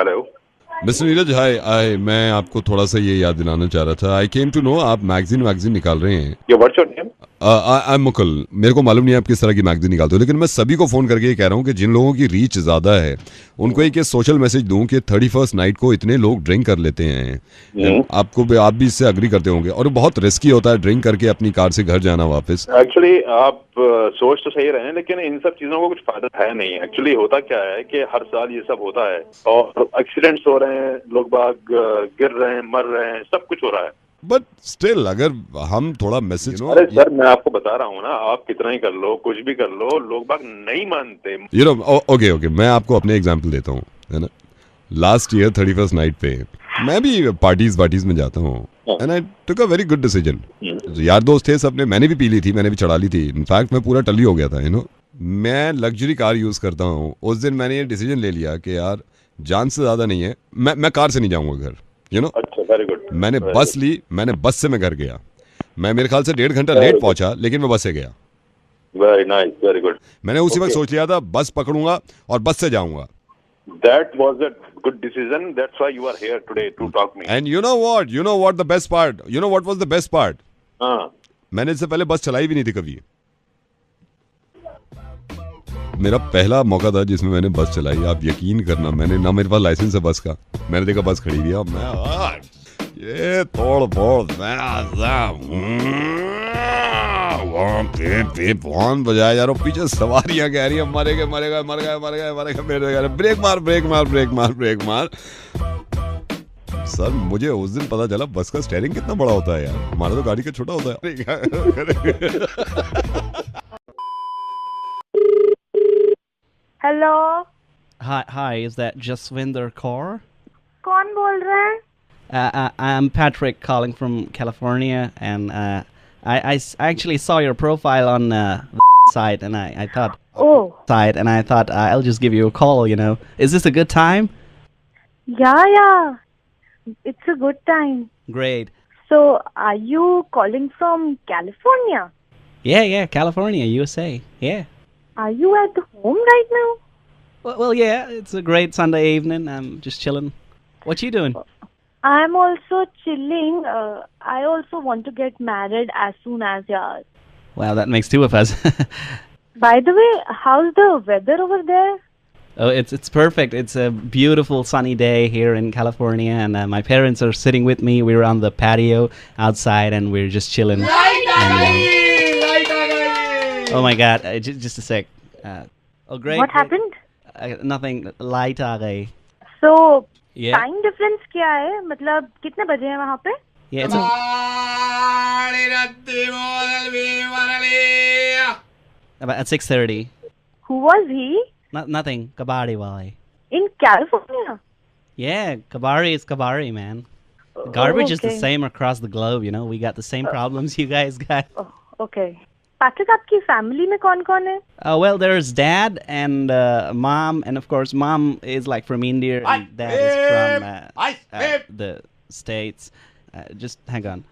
Hello mister Neeraj, हाय मैं आपको थोड़ा सा ये याद दिलाना चाह रहा था। आई केम टू नो आप मैगजीन निकाल रहे हैं। ये what's your name? I am Mukul. मेरे को मालूम नहीं आप किस तरह की मैगजीन निकालते हो, लेकिन मैं सभी को फ़ोन करके ये कह रहा हूँ कि जिन लोगों की रीच ज़्यादा है उनको एक ये सोशल मैसेज दूं कि 31st नाइट को इतने लोग ड्रिंक कर लेते हैं। आप भी इससे अग्री करते होंगे, और बहुत रिस्की होता है ड्रिंक करके अपनी कार से घर जाना वापस। एक्चुअली आप सोच तो सही रहे हैं, लेकिन इन सब चीजों को कुछ फायदा है नहीं। एक्चुअली होता क्या है कि हर साल ये सब होता है और एक्सीडेंट्स हो रहे हैं, लोग बाग गिर रहे हैं, मर रहे हैं, सब कुछ हो रहा है। बट स्टिल अगर हम थोड़ा मैसेज अरे सर, मैं आपको बता रहा हूँ ना, आप कितना ही कर लो, कुछ भी कर लो, लोग बाग नहीं मानते। ओके मैं आपको अपने एग्जांपल देता हूँ, है ना। लास्ट ईयर 31st नाइट पे मैं भी पार्टीज में जाता हूँ, and I took a very good decision. यार दोस्त थे सबने, मैंने भी पी ली थी, मैंने भी चढ़ा ली थी। इनफैक्ट मैं पूरा टली हो गया था, मैं लग्जरी कार यूज करता हूँ। उस दिन मैंने ये डिसीजन ले लिया कि यार जान से ज्यादा नहीं है, मैं कार से नहीं जाऊंगा घर, अच्छा, वेरी गुड। मैंने बस ली, मैंने बस से मैं घर गया। मैं मेरे ख्याल से 1.5 घंटा लेट पहुंचा, लेकिन मैं बस से गया। Very nice, very good. मैंने उसी वक्त सोच लिया था बस पकड़ूंगा और बस से जाऊंगा। That was a good decision. That's why you are here today to talk me. And you know what the best part? You know what was the best part? हाँ। मैंने इससे पहले बस चलाई भी नहीं थी कभी। मेरा पहला मौका था जिसमें मैंने बस चलाई। आप यकीन करना, मैंने ना मेरे पास लाइसेंस है बस का, मैंने देखा बस खड़ी हुई है, मैं ये तोड़ फोड़ फोन बजाया जा रहा हूँ, पीछे सवारियां कह रही है मरेगा, ब्रेक मार। सर मुझे उस दिन पता चला बस का स्टीयरिंग कितना बड़ा होता है यार, हमारा तो गाड़ी का छोटा होता है। Hello. Hi, is that Jaswinder Kaur? कौन बोल रहा है? I'm Patrick calling from California, and I actually saw your profile on the site, and I thought I'll just give you a call. Is this a good time? Yeah, it's a good time. Great. So, are you calling from California? Yeah, California, USA. Yeah. Are you at home right now? Well, yeah. It's a great Sunday evening. I'm just chilling. What you doing? I'm also chilling. I also want to get married as soon as yours. Wow, that makes two of us. By the way, how's the weather over there? Oh, it's perfect. It's a beautiful sunny day here in California, and my parents are sitting with me. We're on the patio outside, and we're just chilling. Light Oh my God! Just a sec. Oh, great. What happened? Nothing. Light aa gayi. So, Yeah. time difference क्या है? मतलब कितने बजे हैं वहाँ पे? Yeah, it's about at 6:30. Who was he? Nothing. Kabari wali. In California? Yeah, Kabari is Kabari, man. Garbage is the okay. same across the globe. We got the same problems you guys got. Oh, okay. Patrick, आपकी family में कौन-कौन है? Well, there's dad and mom, and of course, mom is like from India, and dad is from the States. Just hang on.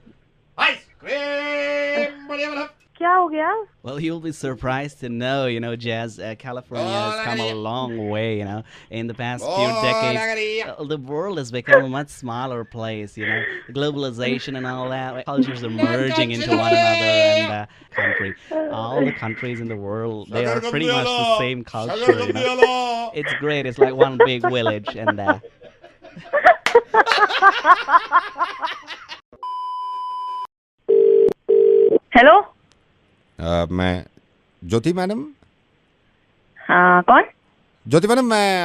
क्या हो गया? Well, you'll be surprised to know, Jazz, California has come a long way, in the past few decades. The world has become a much smaller place, globalization and all that. Cultures are merging into one another, and all the countries in the world, they are pretty much the same culture, It's great. It's like one big village, and hello. मैं ज्योति madam. हाँ, कौन? ज्योति madam, मैं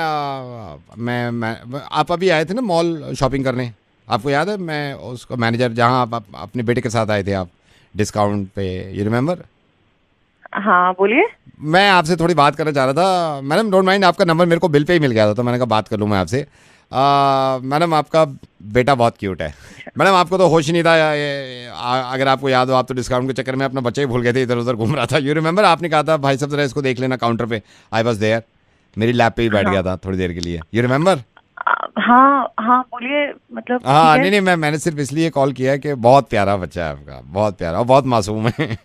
आप अभी आए थे ना mall shopping करने, आपको याद है? मैं उसको मैनेजर, जहाँ आप अपने बेटे के साथ आए थे, आप डिस्काउंट पे, यू रिमेम्बर? हाँ, बोलिए। मैं आपसे थोड़ी बात करना चाह रहा था मैडम, डोंट माइंड। आपका नंबर मेरे को बिल पे ही मिल गया था, तो मैंने कहा बात कर लूँ मैं आपसे। मैडम, आपका बेटा बहुत क्यूट है। मैडम, आपको तो होश ही नहीं था। अगर आपको याद हो, आप तो डिस्काउंट के चक्कर में अपना बच्चा ही भूल गए थे, इधर उधर घूम रहा था। यू रिमेंबर, आपने कहा था भाई साहब जरा इसको देख लेना काउंटर पे। आई वाज देयर, मेरी लैप पे ही बैठ गया था थोड़ी देर के लिए। You remember? हाँ, बोलिए। मतलब हाँ, नहीं, मैंने सिर्फ इसलिए कॉल किया कि बहुत प्यारा बच्चा है आपका, बहुत प्यारा और बहुत मासूम है।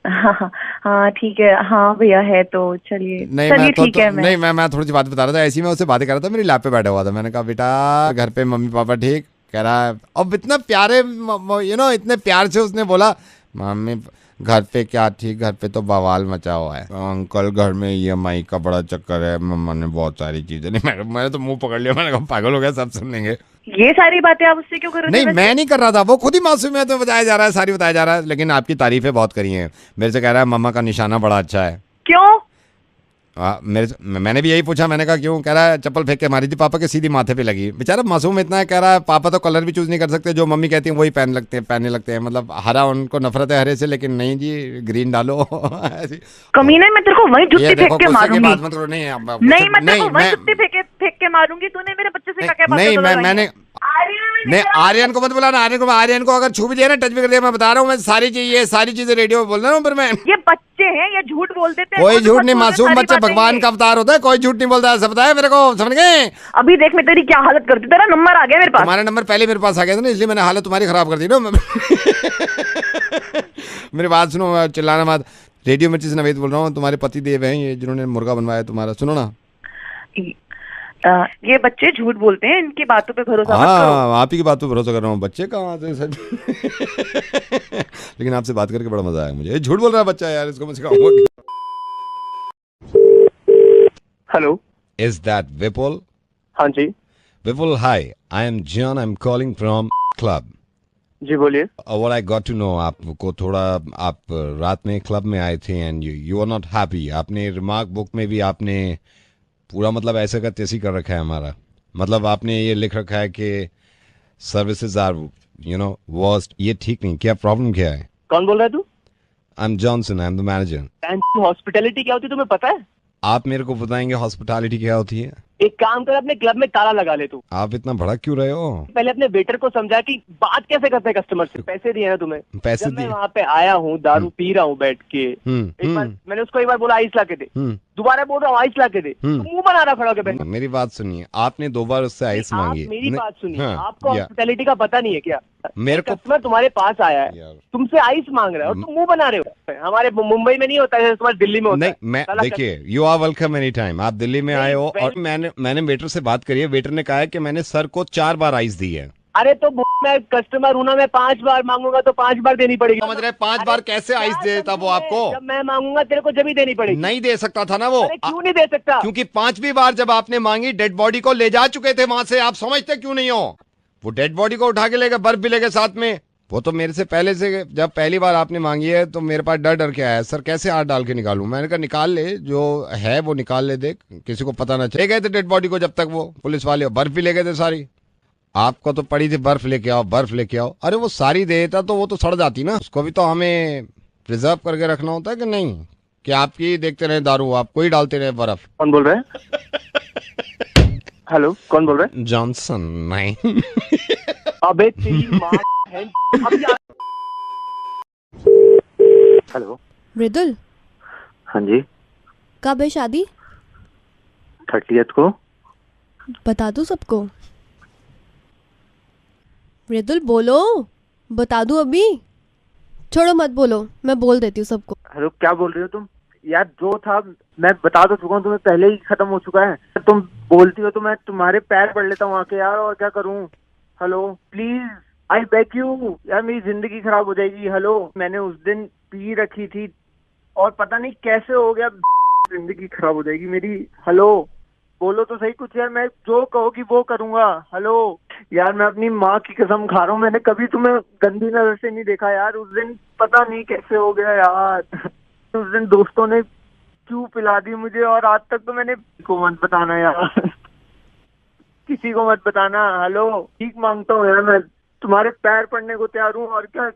हाँ ठीक है, हाँ भैया है तो चलिए, चलिए ठीक है। नहीं मैं थोड़ी सी बात बता रहा था, ऐसी मैं उससे बातें कर रहा था, मेरी लैप पे बैठा हुआ था। मैंने कहा बेटा घर पे मम्मी पापा ठीक? कह रहा है, अब इतना प्यारे इतने प्यार से उसने बोला मम्मी घर पे क्या ठीक, घर पे तो बवाल मचा हुआ है अंकल, घर में EMI का बड़ा चक्कर है, मम्मा ने बहुत सारी चीजें। नहीं मैंने तो मुंह पकड़ लिया, मैंने कहा पागल हो गया, सब सुन लेंगे। ये सारी बातें आप उससे क्यों कर रहे थे? नहीं मैं नहीं कर रहा था, वो खुद ही मासूम है तो बताया जा रहा है, सारी बताया जा रहा है। लेकिन आपकी तारीफें बहुत करी हैं, मेरे से कह रहा है मम्मा का निशाना बड़ा अच्छा है। क्यों? मैंने भी यही पूछा, मैंने कहा क्यों? कह रहा है चप्पल फेंक के मारी थी पापा के, सीधी माथे पे लगी। बेचारा मासूम इतना है, कह रहा है पापा तो कलर भी चूज नहीं कर सकते, जो मम्मी कहती है वही पहनने लगते हैं। मतलब हरा उनको नफरत है हरे से, लेकिन नहीं जी ग्रीन डालो। कमीने, मैं तेरे को वही जुत्ती फेंक के मारूंगी। बात मत करो। नहीं मैं तेरे को वही जुत्ती फेंक के मारूंगी। तूने मेरे बच्चे से क्या बात? नहीं मैंने नहीं, आर्यन को मत बुलाना। आर्यन को अगर छू भी दिया ना, टच भी कर दिया, मैं बता रहा हूँ, मैं सारी चीजें रेडियो में बोल रहा हूँ। पर मैं ये बच्चे हैं, ये झूठ बोल देते हैं। कोई झूठ नहीं, मासूम बच्चे भगवान का अवतार होता है, कोई झूठ नहीं बोलता है, सब बताया मेरे को, समझ गए? अभी देख मैं तेरी क्या हालत करती, तेरा नंबर आ गया मेरे पास। तुम्हारा नंबर पहले मेरे पास आ गया था ना, इसलिए मैंने हालत तुम्हारी खराब कर दी ना। मेरी बात सुनो, चिल्लाना मत। रेडियो मिर्ची से नवेद बोल रहा हूँ, तुम्हारे पति देव हैं ये जिन्होंने मुर्गा बनवाया तुम्हारा, सुनो ना। ये बच्चे झूठ बोलते हैं, इनकी बातों पे भरोसा मत करो। आप ही की बात पे भरोसा कर रहा हूँ, बच्चे कहाँ से सच। लेकिन आपसे बात करके बड़ा मजा आया मुझे। झूठ बोल रहा है बच्चा यार, इसको मैं सिखाऊंगा। Hello, is that Vipul? हाँ जी। Vipul hi, I am John, I am calling from club. जी बोलिए। What I got to know, आपको थोड़ा, आप रात में क्लब में आए थे and you are not happy. आपने रिमार्क बुक में भी आपने पूरा मतलब ऐसे का तैसी कर रखा है हमारा, मतलब आपने ये लिख रखा है कि सर्विसेज आर वर्स्ट। ये ठीक नहीं, क्या प्रॉब्लम क्या है? कौन बोल रहा है तू? I am Johnson, I am the manager. Hospitality क्या होती है तुम्हें पता है? आप मेरे को बताएंगे हॉस्पिटैलिटी क्या होती है? एक काम कर, अपने क्लब में ताला लगा ले तू। आप इतना भड़क क्यों रहे हो? पहले अपने वेटर को समझा कि बात कैसे करते हैं कस्टमर से। पैसे दिए ना तुम्हें? पैसे जब मैं दिए? वहाँ पे आया हूँ, दारू पी रहा हूँ बैठ के, एक बार मैंने उसको एक बार बोला आइस ला के दे, दोबारा बोल रहा हूँ आइस ला के दे, तो मुंह बना रहा खड़ा होकर। मेरी बात सुनिए, आपने 2 बार उससे आइस मांगी। मेरी बात सुनिए, हाँ, आपको हॉस्पिटैलिटी का पता नहीं है क्या? मेरे को कस्टमर तुम्हारे पास आया है, तुमसे आइस मांग रहा है और तुम मुंह बना रहे हो। हमारे मुंबई में नहीं होता है, तुम्हारे दिल्ली में होता है। नहीं, मैं देखिए, you are welcome any time. आप दिल्ली में आए हो और मैंने वेटर से बात करी है, वेटर ने कहा है कि मैंने सर को 4 बार आइस दी है। अरे तो मैं कस्टमर हूं ना, मैं 5 बार मांगूंगा तो 5 बार देनी पड़ेगी। समझ रहे? 5 बार कैसे आइस देता वो आपको? जब मैं मांगूंगा तेरे को जब ही देनी पड़ेगी। नहीं दे सकता था ना वो। क्यों नहीं दे सकता? क्योंकि 5वीं बार जब आपने मांगी, डेड बॉडी को ले जा चुके थे वहां से। आप समझते क्यों नहीं हो? वो डेड बॉडी को उठा के ले गए, बर्फ भी ले गए साथ में। वो तो मेरे से पहले से, जब पहली बार आपने मांगी है तो मेरे पास डर के आया, सर कैसे हाथ डाल के निकालूं? मैंने कहा निकाल ले, जो है वो निकाल ले, देख किसी को पता ना चले। गए थे डेड बॉडी को, जब तक वो पुलिस वाले बर्फ भी ले गए थे सारी। आपको तो पड़ी थी बर्फ लेके आओ, बर्फ लेके आओ। अरे वो सारी दे देता तो वो तो सड़ जाती ना, उसको भी तो हमें प्रिजर्व करके रखना होता है कि नहीं? कि आपकी देखते रहे दारू, आपको ही डालते रहे बर्फ। कौन बोल रहा है? हेलो, कौन बोल रहा है? जॉनसन। नहीं। अबे तेरी माँ है। हेलो मृदुल, हाँ जी। कब है शादी? 30th को। बता दूं सबको? मृदुल बोलो, बता दूं अभी? छोड़ो मत बोलो, मैं बोल देती हूँ सबको। हेलो, क्या बोल रही हो तुम? यार जो था मैं बता तो चुका हूँ तुम्हें, पहले ही खत्म हो चुका है। तुम बोलती हो तो मैं तुम्हारे पैर पड़ लेता हूँ आके यार, और क्या करूँ? Hello please, I beg you यार, मेरी जिंदगी खराब हो जाएगी। हेलो, मैंने उस दिन पी रखी थी और पता नहीं कैसे हो गया, जिंदगी खराब हो जाएगी मेरी। हेलो बोलो तो सही कुछ यार, मैं जो कहोगी वो करूंगा। हेलो यार, मैं अपनी माँ की कसम खा रहा हूँ, मैंने कभी तुम्हें गंदी नजर से नहीं देखा यार। उस दिन पता नहीं कैसे हो गया यार। उस दिन दोस्तों ने क्यों पिला दी मुझे, और आज तक तो मैंने को मत बताना यार। किसी को मत बताना। हेलो, ठीक मांगता हूँ यार, मैं तुम्हारे पैर पड़ने को तैयार हूँ, और क्या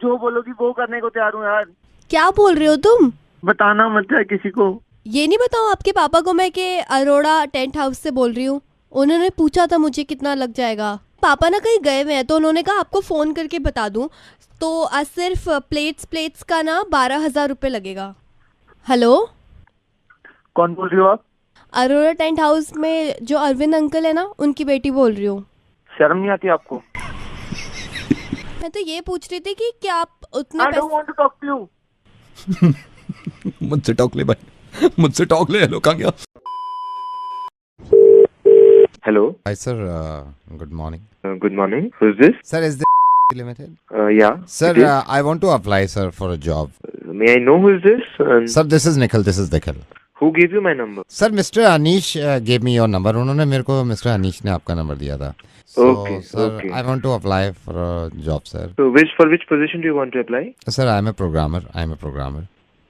जो बोलोगी वो करने को तैयार हूँ यार। क्या बोल रहे हो तुम? बताना मत है किसी को। ये नहीं बताऊं आपके पापा को मैं कि अरोड़ा टेंट हाउस से बोल रही हूँ? उन्होंने पूछा था मुझे कितना लग जाएगा। पापा ना कहीं गए हुए हैं तो उन्होंने कहा आपको फोन करके बता दूं, तो आज सिर्फ प्लेट्स का ना 12,000 रुपये लगेगा। हेलो, कौन बोल रही हो आप? अरोड़ा टेंट हाउस में जो अरविंद अंकल है ना, उनकी बेटी बोल रही हूँ। शर्म नहीं आती आपको? मैं तो ये पूछ रही थी कि क्या आप उतना I don't want to talk to you. मुझसे टॉक ले भाई, मुझसे टॉक ले। हेलो, कहाँ गया? Hello. Hi sir, good morning. Good morning. Who's this? Sir, is this limited? Yeah. Sir, it is. I want to apply sir for a job. May I know who is this? And Sir, this is Nikhil. This is Nikhil. who gave you my number? Sir, Mr. Anish gave me your number. उन्होंने मेरे को Mr. Anish ने आपका number दिया था. So, Okay, sir, okay. I want to apply for a job, sir. So for which position do you want to apply? Sir, I am a programmer.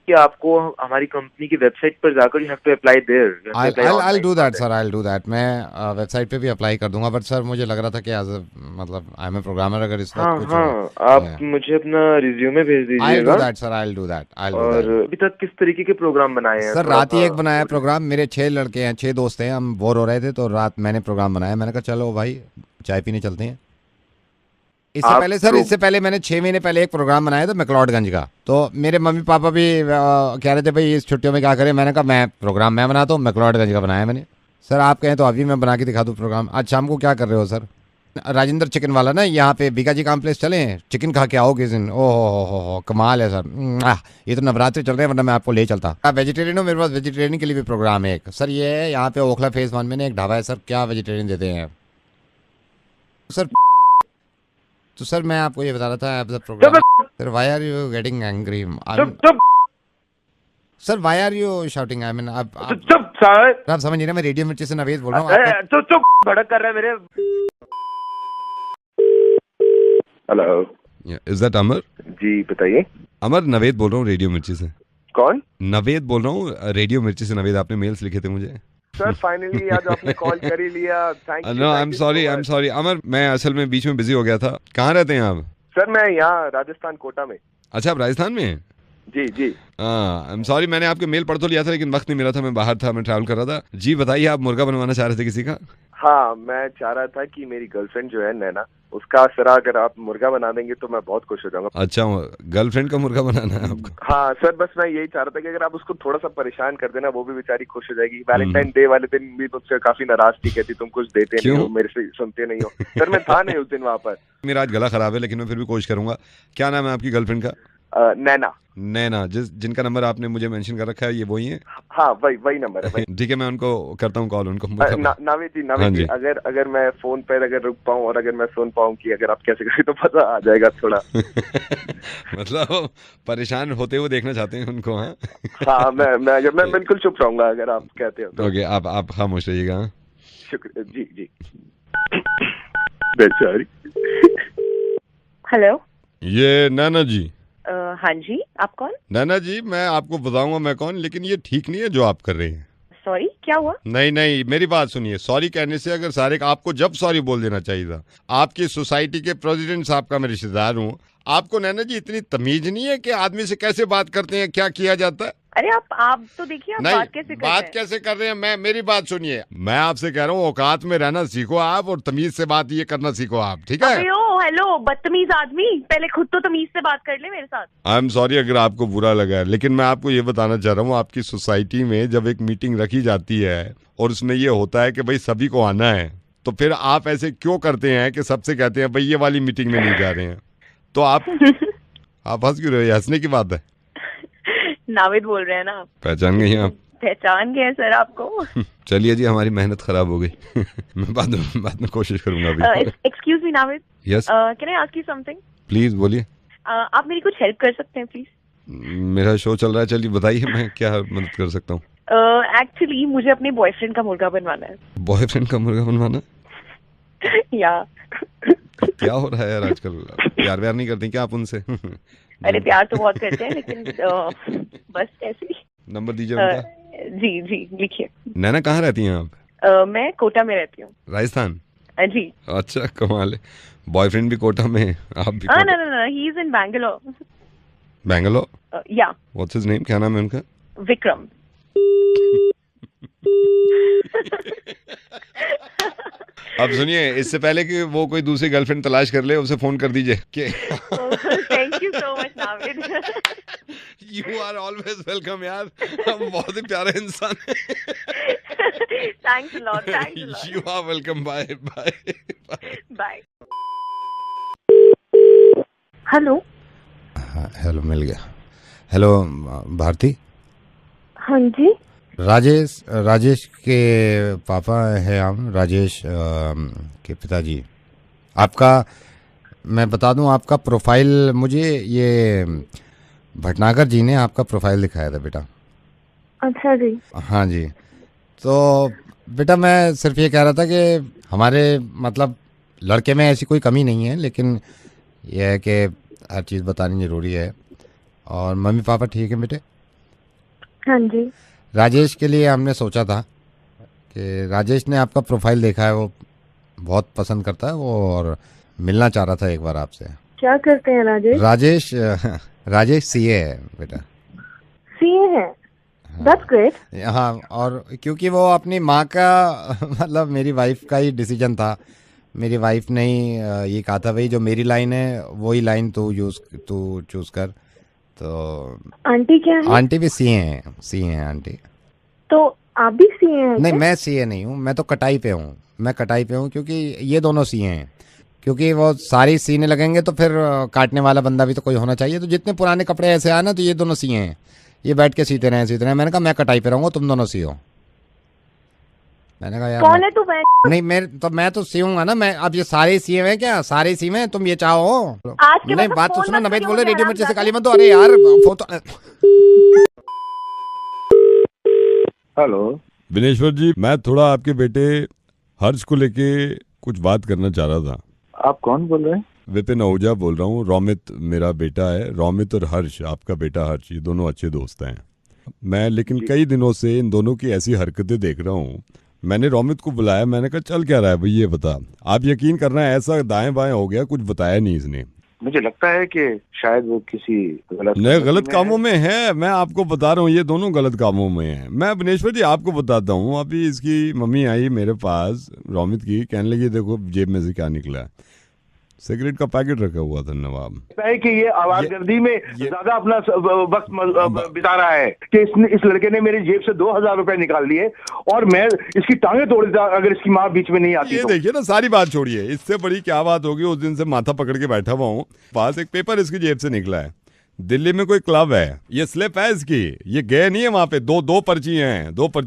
कि आपको हमारी कंपनी की वेबसाइट पर जाकर you have to apply there. You have to apply I'll online do that, for sir. I'll do that. मैं website पे भी apply कर दूंगा. बट सर मुझे लग रहा था कि एज मतलब आई एम ए प्रोग्रामर, अगर इस हाँ वक्त कुछ हाँ, आप मुझे अपना रिज्यूमे भेज I'll do दीजिएगा. that, sir. I'll do that. और अभी तक किस तरीके के प्रोग्राम बनाए हैं? सर थोड़ा रात ही एक सा बनाया बोलिए। प्रोग्राम. मेरे 6 लड़के हैं, 6 दोस्त हैं, हम बोर हो रहे थे तो रात मैंने प्रोग्राम बनाया. मैंने कहा चलो भाई चाय पीने चलते हैं. इससे आप पहले सर, इससे पहले मैंने 6 महीने पहले एक प्रोग्राम बनाया था मैक्लोडगंज का. तो मेरे मम्मी पापा भी कह रहे थे भाई इस छुट्टियों में क्या करें. मैंने कहा मैं प्रोग्राम मैं बनाता हूँ, मैक्लोडगंज का बनाया मैंने. सर आप कहें तो अभी मैं बना के दिखा दूँ प्रोग्राम. आज शाम को क्या कर रहे हो सर? राजेंद्र चिकन वाला ना, यहाँ पे बीकाजी कॉम्प्लेक्स चले, चिकन खा के आओ किस दिन. ओहो कमाल है सर. ये तो नवरात्रि चल रहे हैं, वरना मैं आपको ले चलता. आप वेजिटेरियन हो? मेरे पास वेजिटेरियन के लिए भी प्रोग्राम है एक. सर ये है यहाँ पे ओखला फेज 1 में ना एक ढाबा है सर, क्या वेजिटेरियन देते हैं सर. तो सर मैं आपको ये बता रहा था आप programme. Sir why are you getting angry? चुप sir why are you shouting? I mean चुप सर. आप समझ नहीं रहे, मैं रेडियो मिर्ची से नवेद बोल रहा हूँ. चुप भड़क कर रहे हैं मेरे. हेलो. इज दैट अमर? जी बताइए. अमर, नवेद बोल रहा हूँ रेडियो मिर्ची से. कौन? नवेद बोल रहा हूँ रेडियो मिर्ची से. नवेद, आपने मेल्स लिखे थे मुझे. सर फाइनली आज आपने कॉल कर ही लिया. Thank you. No, I am sorry Amar, मैं असल में बीच में बिजी हो गया था. कहाँ रहते हैं आप? सर मैं यहाँ राजस्थान कोटा में. अच्छा, आप राजस्थान में हैं? जी जी. आई एम सॉरी, मैंने आपके मेल पढ़ तो लिया था लेकिन वक्त नहीं मिला था, मैं बाहर था, मैं ट्रैवल कर रहा था. जी बताइए, आप मुर्गा बनवाना चाह रहे थे किसी का? हाँ, मैं चाह रहा था कि मेरी गर्लफ्रेंड जो है नैना, उसका सरा अगर आप मुर्गा बना देंगे तो मैं बहुत खुश हो जाऊंगा. अच्छा, गर्लफ्रेंड का मुर्गा बनाना है आपको? हाँ सर, बस मैं यही चाह रहा था कि अगर आप उसको थोड़ा सा परेशान कर देना, वो भी बेचारी खुश हो जाएगी. वैलेंटाइन डे वाले दिन भी मुझसे काफी नाराज थी, कहती तुम कुछ देते नहीं हो, मेरे से सुनते नहीं हो. सर मैं था नहीं उस दिन वहाँ पर. मेरा आज गला खराब है लेकिन मैं फिर भी कोशिश करूंगा. क्या नाम है आपकी गर्लफ्रेंड का? नैना. नैना, जिनका नंबर आपने मुझे मेंशन कर रखा है, ये वही है? हाँ वही नंबर है. ठीक है, मैं उनको करता हूँ कॉल. उनको नावेद जी, अगर मैं फोन पर अगर रुक पाऊँ और अगर मैं सुन पाऊँ कि अगर आप कैसे करें तो पता आ जाएगा थोड़ा. मतलब परेशान होते हुए देखना चाहते हैं उनको? हाँ हाँ, मैं बिल्कुल चुप रहूंगा अगर आप कहते हो तो. ओके, आप खामोश रहिएगा. शुक्रिया. जी बेचारी. हेलो. ये नैना जी? हाँ जी, आप कौन? नैना जी, मैं आपको बताऊंगा मैं कौन, लेकिन ये ठीक नहीं है जो आप कर रहे हैं. सॉरी, क्या हुआ? नहीं, मेरी बात सुनिए. सॉरी कहने से अगर सारे आपको जब सॉरी बोल देना चाहिए था. आपकी सोसाइटी के प्रेसिडेंट साहब का मैं रिश्तेदार हूँ. आपको नैना जी इतनी तमीज नहीं है कि आदमी से कैसे बात करते हैं, क्या किया जाता है? अरे आप तो देखिए, आप बात कैसे कर रहे हैं? कैसे कर रहे हैं? मेरी बात सुनिए, मैं आपसे कह रहा हूँ औकात में रहना सीखो आप, और तमीज से बात ये करना सीखो आप, ठीक है? हेलो बदतमीज आदमी, पहले खुद तो तमीज से बात कर ले मेरे साथ. आई एम सॉरी अगर आपको बुरा लगा है, लेकिन मैं आपको ये बताना चाह रहा हूँ, आपकी सोसाइटी में जब एक मीटिंग रखी जाती है और उसमें ये होता है कि भाई सभी को आना है, तो फिर आप ऐसे क्यों करते हैं कि सबसे कहते हैं भाई ये वाली मीटिंग में नहीं जा रहे हैं? तो आप हंस क्यों रहे हो? हंसने की बात है. नावेद बोल रहे हैं ना? पहचान गई आप? पहचान गए सर आपको. चलिए जी, हमारी मेहनत खराब हो गई. मैं बाद में कोशिश करूंगा अभी. Excuse me Naved. Yes, can I ask you something? Please बोलिए. आप मेरी कुछ हेल्प कर सकते हैं प्लीज? मेरा शो चल रहा है, चलिए बताइए मैं क्या मदद कर सकता हूँ. एक्चुअली मुझे अपने बॉयफ्रेंड का मुर्गा बनवाना है. बॉयफ्रेंड का मुर्गा बनवाना? या क्या हो रहा है यार आजकल? प्यार व्यार नहीं करते क्या आप उनसे? अरे प्यार तो बहुत करते हैं लेकिन बस ऐसे ही. नंबर दीजिए उनका. जी लिखिए. नैना, कहाँ रहती हैं आप? मैं कोटा में रहती हूँ. राजस्थान? जी. अच्छा, कमाल है. बॉयफ्रेंड भी कोटा में है, आप भी? No, he is in Bangalore. Bangalore? या. What's his name? क्या नाम है उनका? विक्रम. अब सुनिए, इससे पहले कि वो कोई दूसरी गर्लफ्रेंड तलाश कर ले, उसे फोन कर दीजिए कि thank you so much Naved. You are always welcome यार, हम बहुत ही प्यारे इंसान हैं. Thanks a lot. You are welcome. Bye. Hello. Hello, मिल गया. हेलो भारती, हाँ जी। राजेश के पापा हैं हम, राजेश के पिताजी। आपका, मैं बता दूं, आपका प्रोफाइल मुझे ये भटनागर जी ने आपका प्रोफाइल दिखाया था बेटा। अच्छा जी। हाँ जी। तो बेटा मैं सिर्फ ये कह रहा था कि हमारे मतलब लड़के में ऐसी कोई कमी नहीं है, लेकिन यह है कि हर चीज़ बतानी ज़रूरी है। और मम्मी पापा ठीक है बेटे? हाँ जी। राजेश के लिए हमने सोचा था कि राजेश ने आपका प्रोफाइल देखा है, वो बहुत पसंद करता है वो, और मिलना चाह रहा था एक बार आपसे। क्या करते हैं राजेश? राजेश सीए है बेटा। सीए है? That's great. हाँ, और क्योंकि वो अपनी माँ का मतलब मेरी वाइफ का ही डिसीजन था। मेरी वाइफ ने ही ये कहा था, भाई जो मेरी लाइन है वही लाइन तू चूज कर। तो आंटी क्या है? आंटी भी सीए हैं आंटी। तो आप भी सीए हैं? नहीं, मैं सीए नहीं हूँ, मैं तो कटाई पे हूँ। मैं कटाई पे हूँ क्योंकि ये दोनों सीए हैं। क्योंकि वो सारी सीने लगेंगे तो फिर काटने वाला बंदा भी तो कोई होना चाहिए। तो जितने पुराने कपड़े ऐसे आए ना, तो ये दोनों सीए हैं, ये बैठ के सीते रहे। मैंने कहा मैं कटाई पे रहूंगा, तुम दोनों सीओ। मैंने कहा यार कौन है तू? नहीं, मैं तो सीऊंगा ना। मैं अब ये सारे सीए हैं क्या? सारे सीए हैं, तुम ये चाहो? आज के नहीं, बाद बात तो फोन सुनो, मत नवेद करियो बोले मुझे, रेडियो मिर्ची से हरामजादा। गाली मत दो। अरे यार हेलो विनेश्वर जी, मैं थोड़ा आपके बेटे हर्ष को लेके कुछ बात करना चाह रहा था। आप कौन बोल रहे हैं? विपिन आहूजा बोल रहा हूँ। रोमित मेरा बेटा है। रोमित और हर्ष, आपका बेटा हर्ष, ये दोनों अच्छे दोस्त हैं। मैं लेकिन कई दिनों से इन दोनों की ऐसी हरकतें देख रहा हूँ। मैंने रोमित को बुलाया, मैंने कहा चल क्या रहा है भाई ये बता। आप यकीन करना, ऐसा दाएं बाएं हो गया, कुछ बताया नहीं इसने। मुझे लगता है कि शायद वो किसी गलत कामों में है। मैं आपको बता रहा हूँ, ये दोनों गलत कामों में हैं। मैं विनेश्वर जी आपको बताता हूँ, अभी इसकी मम्मी आई मेरे पास, रोमित की, कहने लगी देखो जेब में से क्या निकला है। सिगरेट का पैकेट रखा हुआ था नवाब। है कि ये आवारगर्दी में ज्यादा अपना वक्त बिता रहा है कि इस लड़के ने मेरी जेब से 2000 रुपए निकाल लिए और मैं इसकी टांगे तोड़ देता अगर इसकी माँ बीच में नहीं आती। ये देखिए ना, सारी बात छोड़िए, इससे बड़ी क्या बात होगी। उस दिन से माथा पकड़ के बैठा हुआ हूँ, पास एक पेपर इसकी जेब से निकला है। दिल्ली में कोई क्लब है, ये स्लिप है इसकी, ये गए नहीं है वहां पे। दो पर्ची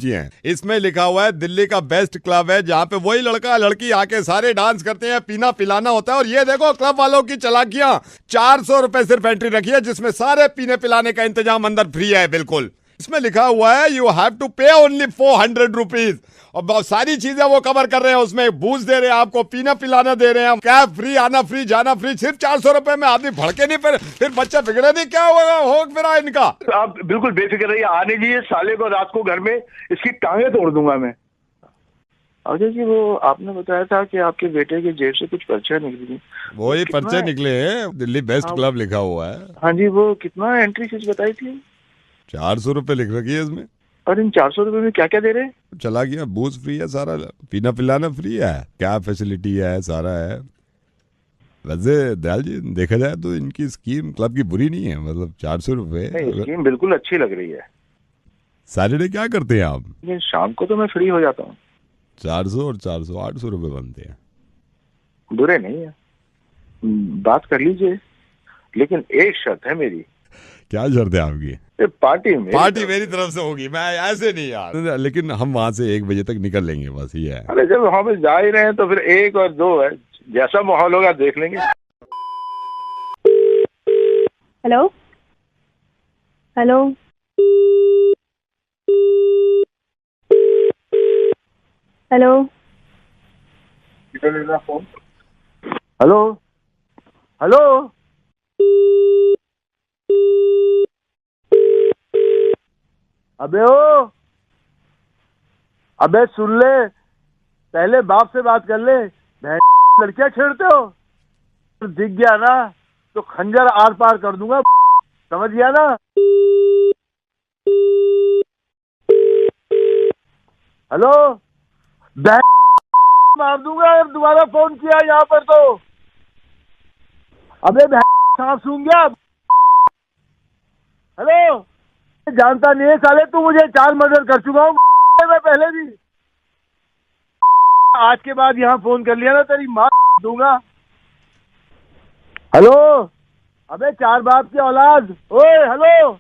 हैं। इसमें लिखा हुआ है दिल्ली का बेस्ट क्लब है, जहां पे वही लड़का लड़की आके सारे डांस करते हैं, पीना पिलाना होता है। और ये देखो क्लब वालों की चालाकियां, 400 रुपए सिर्फ एंट्री रखी है, जिसमें सारे पीने पिलाने का इंतजाम अंदर फ्री है बिल्कुल। इसमें लिखा हुआ है यू हैव टू पे ओनली 400 रुपीज, और सारी चीजें वो कवर कर रहे हैं। उसमें बूझ दे रहे हैं आपको, पीना पिलाना दे रहे हैं, कैब फ्री, आना फ्री, जाना फ्री, सिर्फ 400 रुपए में। आदमी भड़के नहीं, फिर बच्चा बिगड़े नहीं, क्या हो मेरा इनका। आप बिल्कुल बेफिक्र रहिए, आने दीजिए साले को रात को घर में, इसकी टांगे तोड़ दूंगा मैं। अजय जी, वो आपने बताया था कि आपके बेटे की जेब से कुछ पर्चे निकली। वही पर्चे निकले हैं, दिल्ली बेस्ट क्लब लिखा हुआ है। हाँ जी, वो कितना एंट्री फीस बताई थी? 400 रुपए लिख रखी है इसमें। और इन 400 रुपए में क्या क्या दे रहे हैं? चला गया, बूझ फ्री है, सारा पीना पिलाना फ्री है, क्या फैसिलिटी है, सारा है। वैसे दयाल जी देखा जाए तो इनकी स्कीम क्लब की बुरी नहीं है, मतलब 400 रुपए स्कीम बिल्कुल अच्छी लग रही है। सैटरडे क्या करते हैं आप? लेकिन शाम को तो मैं फ्री हो जाता हूँ। 400 और 400 800 रुपए बनते हैं। बुरे नहीं है, बात कर लीजिए, लेकिन एक शर्त है मेरी। क्या शर्त है आपकी? पार्टी मेरी तरफ से होगी, मैं ऐसे नहीं यार। लेकिन हम वहां से 1 बजे तक निकल लेंगे, बस ये है। अरे जब वहां पे जा ही रहे हैं तो फिर 1 और 2 है, जैसा माहौल होगा देख लेंगे। Hello hello hello phone. Hello hello अबे सुन ले, पहले बाप से बात कर ले। लड़कियां छेड़ते हो, दिख गया ना तो खंजर आर पार कर दूंगा, समझ गया ना। हेलो, मार दूंगा अगर दोबारा फोन किया यहाँ पर तो। अबे सांप सूंघ गया। हेलो, जानता नहीं है साले, तू मुझे 4 मर्डर कर चुका हूँ मैं पहले भी। आज के बाद यहाँ फोन कर लिया ना, तेरी माँ दूंगा। हेलो, अबे 4 बाप की औलाद, ओए हेलो।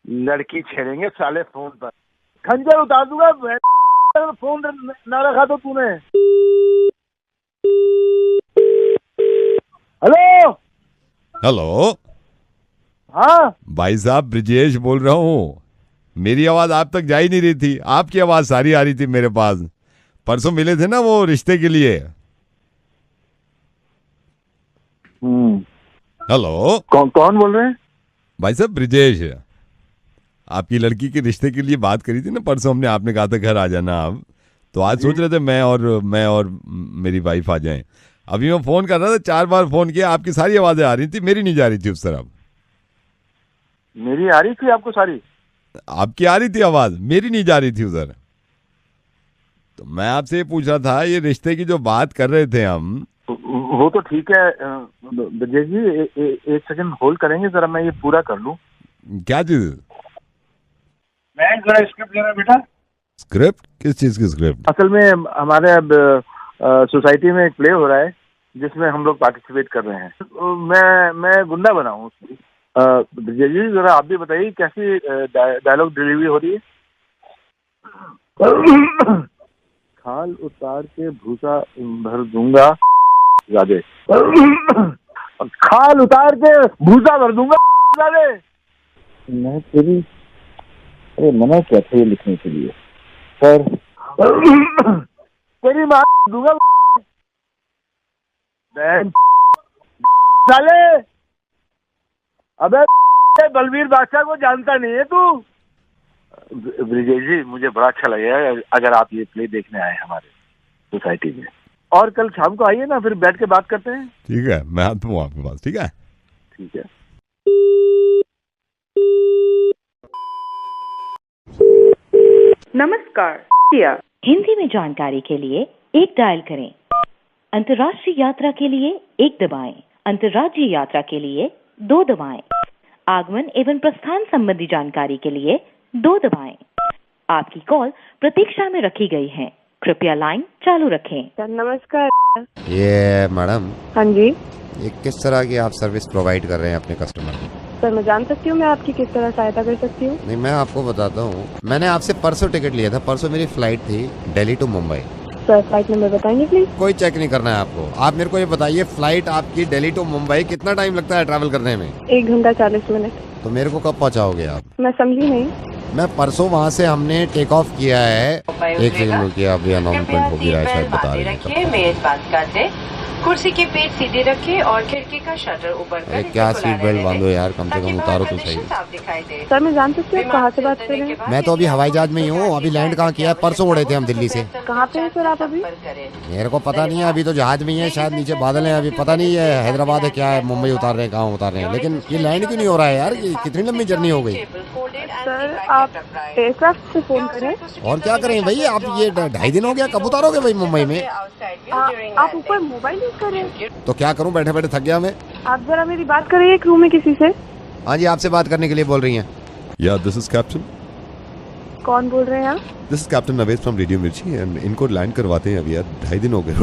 लड़की छेड़ेंगे साले फोन पर, खंजर उतार दूंगा फोन ना रखा तो तूने। हेलो हेलो, हाँ भाई साहब ब्रिजेश बोल रहा हूँ। मेरी आवाज आप तक जा ही नहीं रही थी, आपकी आवाज सारी आ रही थी मेरे पास। परसों मिले थे ना वो रिश्ते के लिए। हेलो, कौन बोल रहे हैं? भाई साहब ब्रिजेश, आपकी लड़की के रिश्ते के लिए बात करी थी ना परसों हमने, आपने कहा था घर आ जाना आप। तो आज सोच रहे थे मैं और मेरी वाइफ आ जाएं। अभी मैं फोन कर रहा था, 4 बार फोन किया, आपकी सारी आवाजें आ रही थी, मेरी नहीं जा रही थी उस तरफ। मेरी आ रही थी आपको सारी? आपकी आ रही थी आवाज, मेरी नहीं जा रही थी उधर। तो मैं आपसे ये पूछ रहा था, ये रिश्ते की जो बात कर रहे थे हम, वो तो ठीक है ब्रजेश जी, एक सेकंड होल्ड करेंगे जरा, मैं ये पूरा कर लूं। क्या चीज? मैं जरा स्क्रिप्ट लेना बेटा। स्क्रिप्ट? किस चीज की स्क्रिप्ट? असल में हमारे सोसाइटी में एक प्ले हो रहा है जिसमें हम लोग पार्टिसिपेट कर रहे हैं। मैं गुंडा बना हूँ उसकी। ब्रजेश जी जरा आप भी बताइए कैसी डायलॉग डिलीवरी हो रही है। खाल उतार के भूसा भर दूंगा ज्यादा, खाल उतार के भूसा भर दूंगा ज्यादा। मैं तेरी अरे मना क्या था ये लिखने के लिए सर, तेरी माँ दूंगा साले। अबे बलवीर बादशाह को जानता नहीं है तू? ब्रिजेश जी मुझे बड़ा अच्छा लगेगा अगर आप ये प्ले देखने आए हमारे सोसाइटी में, और कल शाम को आइए ना, फिर बैठ के बात करते हैं। ठीक है, मैं आता हूँ आपके पास। ठीक है, ठीक है। नमस्कार, हिंदी में जानकारी के लिए 1 डायल करें। अंतर्राष्ट्रीय यात्रा के लिए 1 दबाएं। अंतर्राज्यीय यात्रा के लिए 2 दबाएं। आगमन एवं प्रस्थान संबंधी जानकारी के लिए 2 दबाएं। आपकी कॉल प्रतीक्षा में रखी गई है, कृपया लाइन चालू रखें। नमस्कार। ये मैडम, हाँ जी ये किस तरह की आप सर्विस प्रोवाइड कर रहे हैं अपने कस्टमर को? सर, मैं जान सकती हूँ मैं आपकी किस तरह सहायता कर सकती हूँ? नहीं, मैं आपको बताता हूँ। मैंने आपसे परसों टिकट लिया था। परसों मेरी फ्लाइट थी Delhi to Mumbai. Sir flight number बताएंगे प्लीज? कोई चेक नहीं करना है आपको। आप मेरे को ये बताइए, फ्लाइट आपकी दिल्ली टू मुंबई कितना टाइम लगता है ट्रैवल करने में? 1 घंटा 40 मिनट। तो मेरे को कब पहुँचाओगे आप? मैं समझी नहीं। मैं परसों वहाँ से हमने टेक ऑफ किया है। एक सेकंड रुकिए, अभी अनाउंसमेंट हो गया है शायद, बता रहे हैं। कुर्सी के पेट सीधे रखें और खिड़की का शटर ऊपर कर। क्या सीट बेल्ट बांधो यार, कम से कम उतारो तो सही। सर मैं जान सकती हूँ कहाँ से बात कर रहे हैं? मैं तो अभी हवाई जहाज में ही हूँ। अभी लैंड कहाँ किया है? परसों उड़े थे हम दिल्ली से। कहाँ पे हैं सर आप अभी? मेरे को पता नहीं है, अभी तो जहाज में ही है, शायद नीचे बादल है। अभी पता नहीं है हैदराबाद है क्या है, मुंबई उतार रहे हैं, कहाँ उतार रहे हैं, लेकिन ये लैंड क्यों नहीं हो रहा है यार? कितनी लंबी जर्नी हो गई। सर आप एयरक्राफ्ट से फोन करें। और क्या करें भाई, आप ये 2.5 दिन हो गया, कब उतारोगे भाई मुंबई में? आप ऊपर मोबाइल यूज कर रहे हैं? तो क्या करूं, बैठे बैठे थक गया मैं। आप जरा मेरी बात करिए एक रूम में किसी से। हाँ जी, आपसे बात करने के लिए बोल रही हैं। या दिस इज कैप्टन। कौन बोल रहे हैं आप? This is captain Naved from radio मिर्ची एंड इनको लैंड करवाते हैं अभी यार, 2.5 दिन हो गए।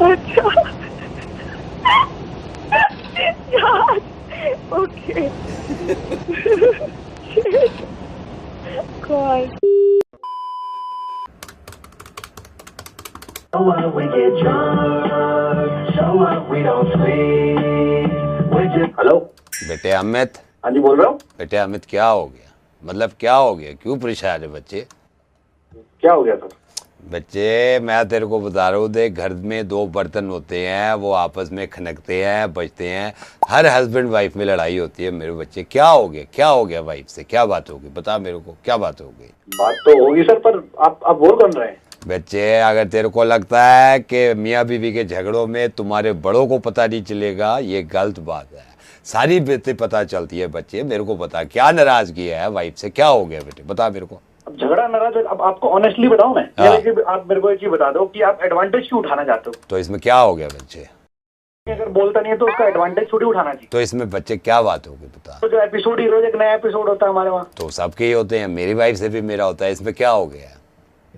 अच्छा यार, ओके। गॉड। हेलो बेटे अमित। हाँ जी बोल रहा हूँ। बेटे अमित, क्या हो गया? मतलब क्या हो गया, क्यों परेशान है बच्चे? क्या हो गया सर? बच्चे मैं तेरे को बता रहा हूँ, देख घर में 2 बर्तन होते हैं, वो आपस में खनकते हैं, बचते हैं। हर हस्बैंड वाइफ में लड़ाई होती है मेरे बच्चे। क्या हो गया, क्या हो गया वाइफ से? क्या बात होगी, बता मेरे को, क्या बात हो गई? बात तो होगी सर, पर आप बोल कर रहे हैं। बच्चे अगर तेरे को लगता है कि मियाँ बीवी के झगड़ों में तुम्हारे बड़ों को पता नहीं चलेगा, ये गलत बात है। सारी बातें पता चलती है बच्चे। मेरे को बता, क्या नाराजगी है वाइफ से? क्या हो गया बेटे, बता मेरे को। अब झगड़ा नाराज, अब आपको ऑनेस्टली बताऊं मैं, आप मेरे को एक चीज बता दो कि आप एडवांटेज क्यों उठाना चाहते हो? तो इसमें क्या हो गया बच्चे? अगर बोलता नहीं है तो उसका एडवांटेज थोड़ी उठाना चाहिए। तो इसमें बच्चे क्या बात होगी बता। तो जो एपिसोड ही रोज एक नया एपिसोड होता है हमारे वहाँ। तो सबके ही होते हैं, मेरी वाइफ से भी मेरा होता है, इसमें क्या हो गया?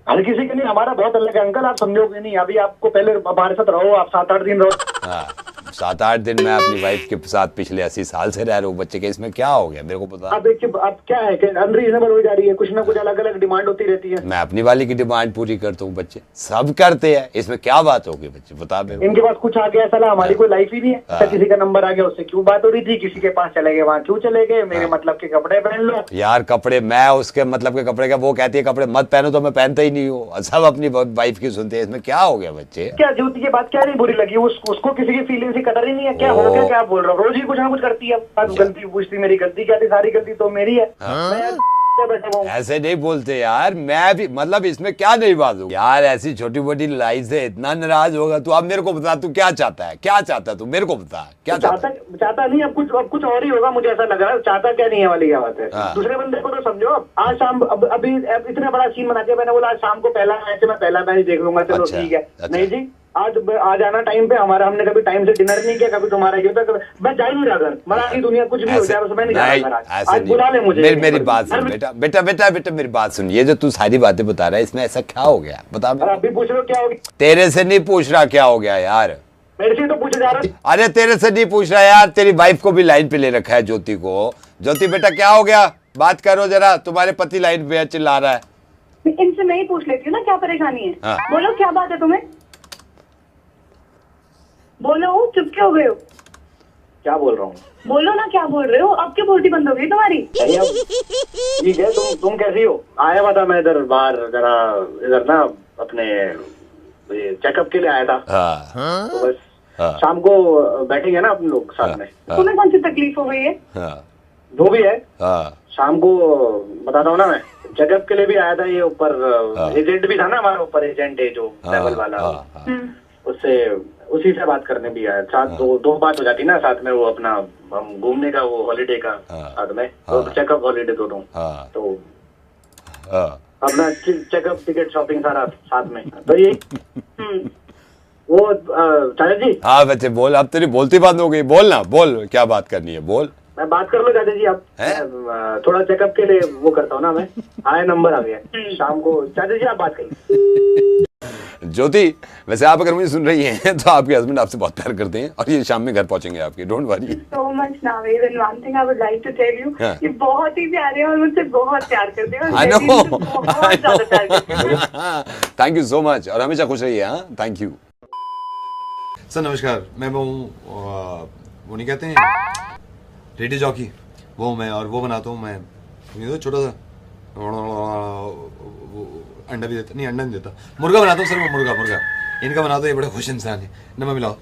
हर किसी के नहीं, हमारा बहुत अलग है अंकल, आप समझोगे नहीं। अभी आपको पहले हमारे साथ रहो, आप 7-8 दिन रहो। हाँ, 7-8 दिन मैं अपनी वाइफ के साथ पिछले 80 साल से रह रहा हूँ, बच्चे के इसमें क्या हो गया मेरे को पता। अब क्या है कि अनरीजनेबल हो जा रही है, कुछ ना कुछ अलग अलग डिमांड होती रहती है। मैं अपनी वाली की डिमांड पूरी करता हूँ, बच्चे सब करते हैं, इसमें क्या बात होगी बच्चे बता मेरे को। इनके पास कुछ आ गया साला, हमारी कोई लाइफ ही नहीं है। किसी का नंबर आ गया उससे क्यों बात हो रही थी, किसी के पास चले गए वहाँ क्यों चले गए, मेरे मतलब के कपड़े पहन लो। यार कपड़े मैं उसके मतलब के कपड़े का, वो कहती है कपड़े मत पहनो तो मैं पहनता ही नहीं हूँ, सब अपनी वाइफ की सुनते हैं, इसमें क्या हो गया बच्चे। क्या जूती की बात क्या नहीं बुरी लगी, उसको किसी की फीलिंग से कदर ही नहीं है क्या? हो गया क्या बोल रहा हूँ, रोज ही कुछ ना कुछ करती है। गलती पूछती मेरी गलती क्या थी, सारी गलती तो मेरी है। ऐसे नहीं बोलते यार, मैं भी मतलब इसमें क्या नहीं बात होगी यार, ऐसी छोटी मोटी लड़ाई से इतना नाराज होगा तू। अब मेरे को बता तू क्या चाहता है, क्या चाहता है तू मेरे को बता, क्या चाहता नहीं, अब कुछ और ही होगा, मुझे ऐसा लग रहा है। चाहता क्या नहीं है वाली क्या बात है। दूसरे बंदे को तो समझो। आज शाम अभी इतना बड़ा सीन बना दिया मैंने, बोला आज शाम को पहला मैच है, मैं पहला मैच देख लूंगा, चलो ठीक है। नहीं जी, आज आना टाइम पे, हमारा हमने कभी टाइम से डिनर नहीं किया, कभी तुम्हारा ये होता, मैं जा ही नहीं रहा घर, मराठी दुनिया कुछ भी हो जाए मैं नहीं जा रहा। आज बुला ले मुझे। मेरी बात सुन बेटा मेरी बात सुन, ये जो तू सारी बातें बता रहा है इसमें ऐसा क्या हो गया बता। अभी पूछ रहे हो क्या हो गया? तेरे से नहीं पूछ रहा क्या हो गया यार, मेरे से तो पूछे जा रहा। अरे तेरे से नहीं पूछ रहा यार, तेरी वाइफ को भी लाइन पे ले रखा है, ज्योति को। ज्योति बेटा क्या हो गया, बात करो जरा, तुम्हारे पति लाइन पे चिल्ला रहा है। इनसे मैं ही पूछ लेती हूँ ना क्या परेशानी है। बोलो क्या बात है तुम्हें, बोलो, चुप क्यों हो गए हो? क्या बोल रहा हूँ? बोलो ना क्या बोल रहे हो, अब क्यों बोलती बंद हो गई तुम्हारी? ठीक है, तुम कैसी हो? आया हुआ था मैं इधर बाहर, जरा इधर ना अपने चेकअप के लिए आया था। तो बस शाम को बैठेंगे ना अपन लोग साथ में। तुम्हें कौन सी तकलीफ हो गई है? जो भी है शाम को बताता हूँ ना। मैं चेकअप के लिए भी आया था, ये ऊपर एजेंट भी था ना हमारे ऊपर, एजेंट है जो लेवल वाला, उससे उसी से बात करने भी आया। साथ दो बात हो जाती ना साथ में, वो अपना हम घूमने का, वो हॉलीडे का साथ में, तो चेकअप हॉलीडे दोनों, तो अपना चेकअप टिकट शॉपिंग सारा साथ में। तो ये वो चाचा जी। हाँ बच्चे बोल, अब तेरी बोलती बंद हो गई, बोल ना, बोल क्या बात करनी है, बोल। मैं बात कर लो चाचा जी, आप थोड़ा चेकअप के लिए वो करता हूँ ना मैं। आया नंबर आ गया शाम को, चाचा जी आप बात करिए। ज्योति वैसे आप अगर मुझे सुन रही हैं तो आपके हस्बैंड आपसे बहुत प्यार करते हैं और ये शाम में घर पहुंचेंगे आपके, don't worry. So much Naved, and one thing I would like to tell you, ये बहुत ही प्यारे हैं और मुझसे बहुत प्यार करते हैं। I know, thank you so much और हमेशा खुश रहिए। हाँ थैंक यू सर। नमस्कार, मैं वो वो नहीं कहते हैं रेडियो जॉकी, वो मैं, और वो बनाता हूँ मैं छोटा सा अंडा भी देता, नहीं अंडा नहीं देता, मुर्गा बनाता हूँ सर। मैं मुर्गा इनका बनाता हूँ, ये बड़े खुश इंसान है। नमक मिलाओ।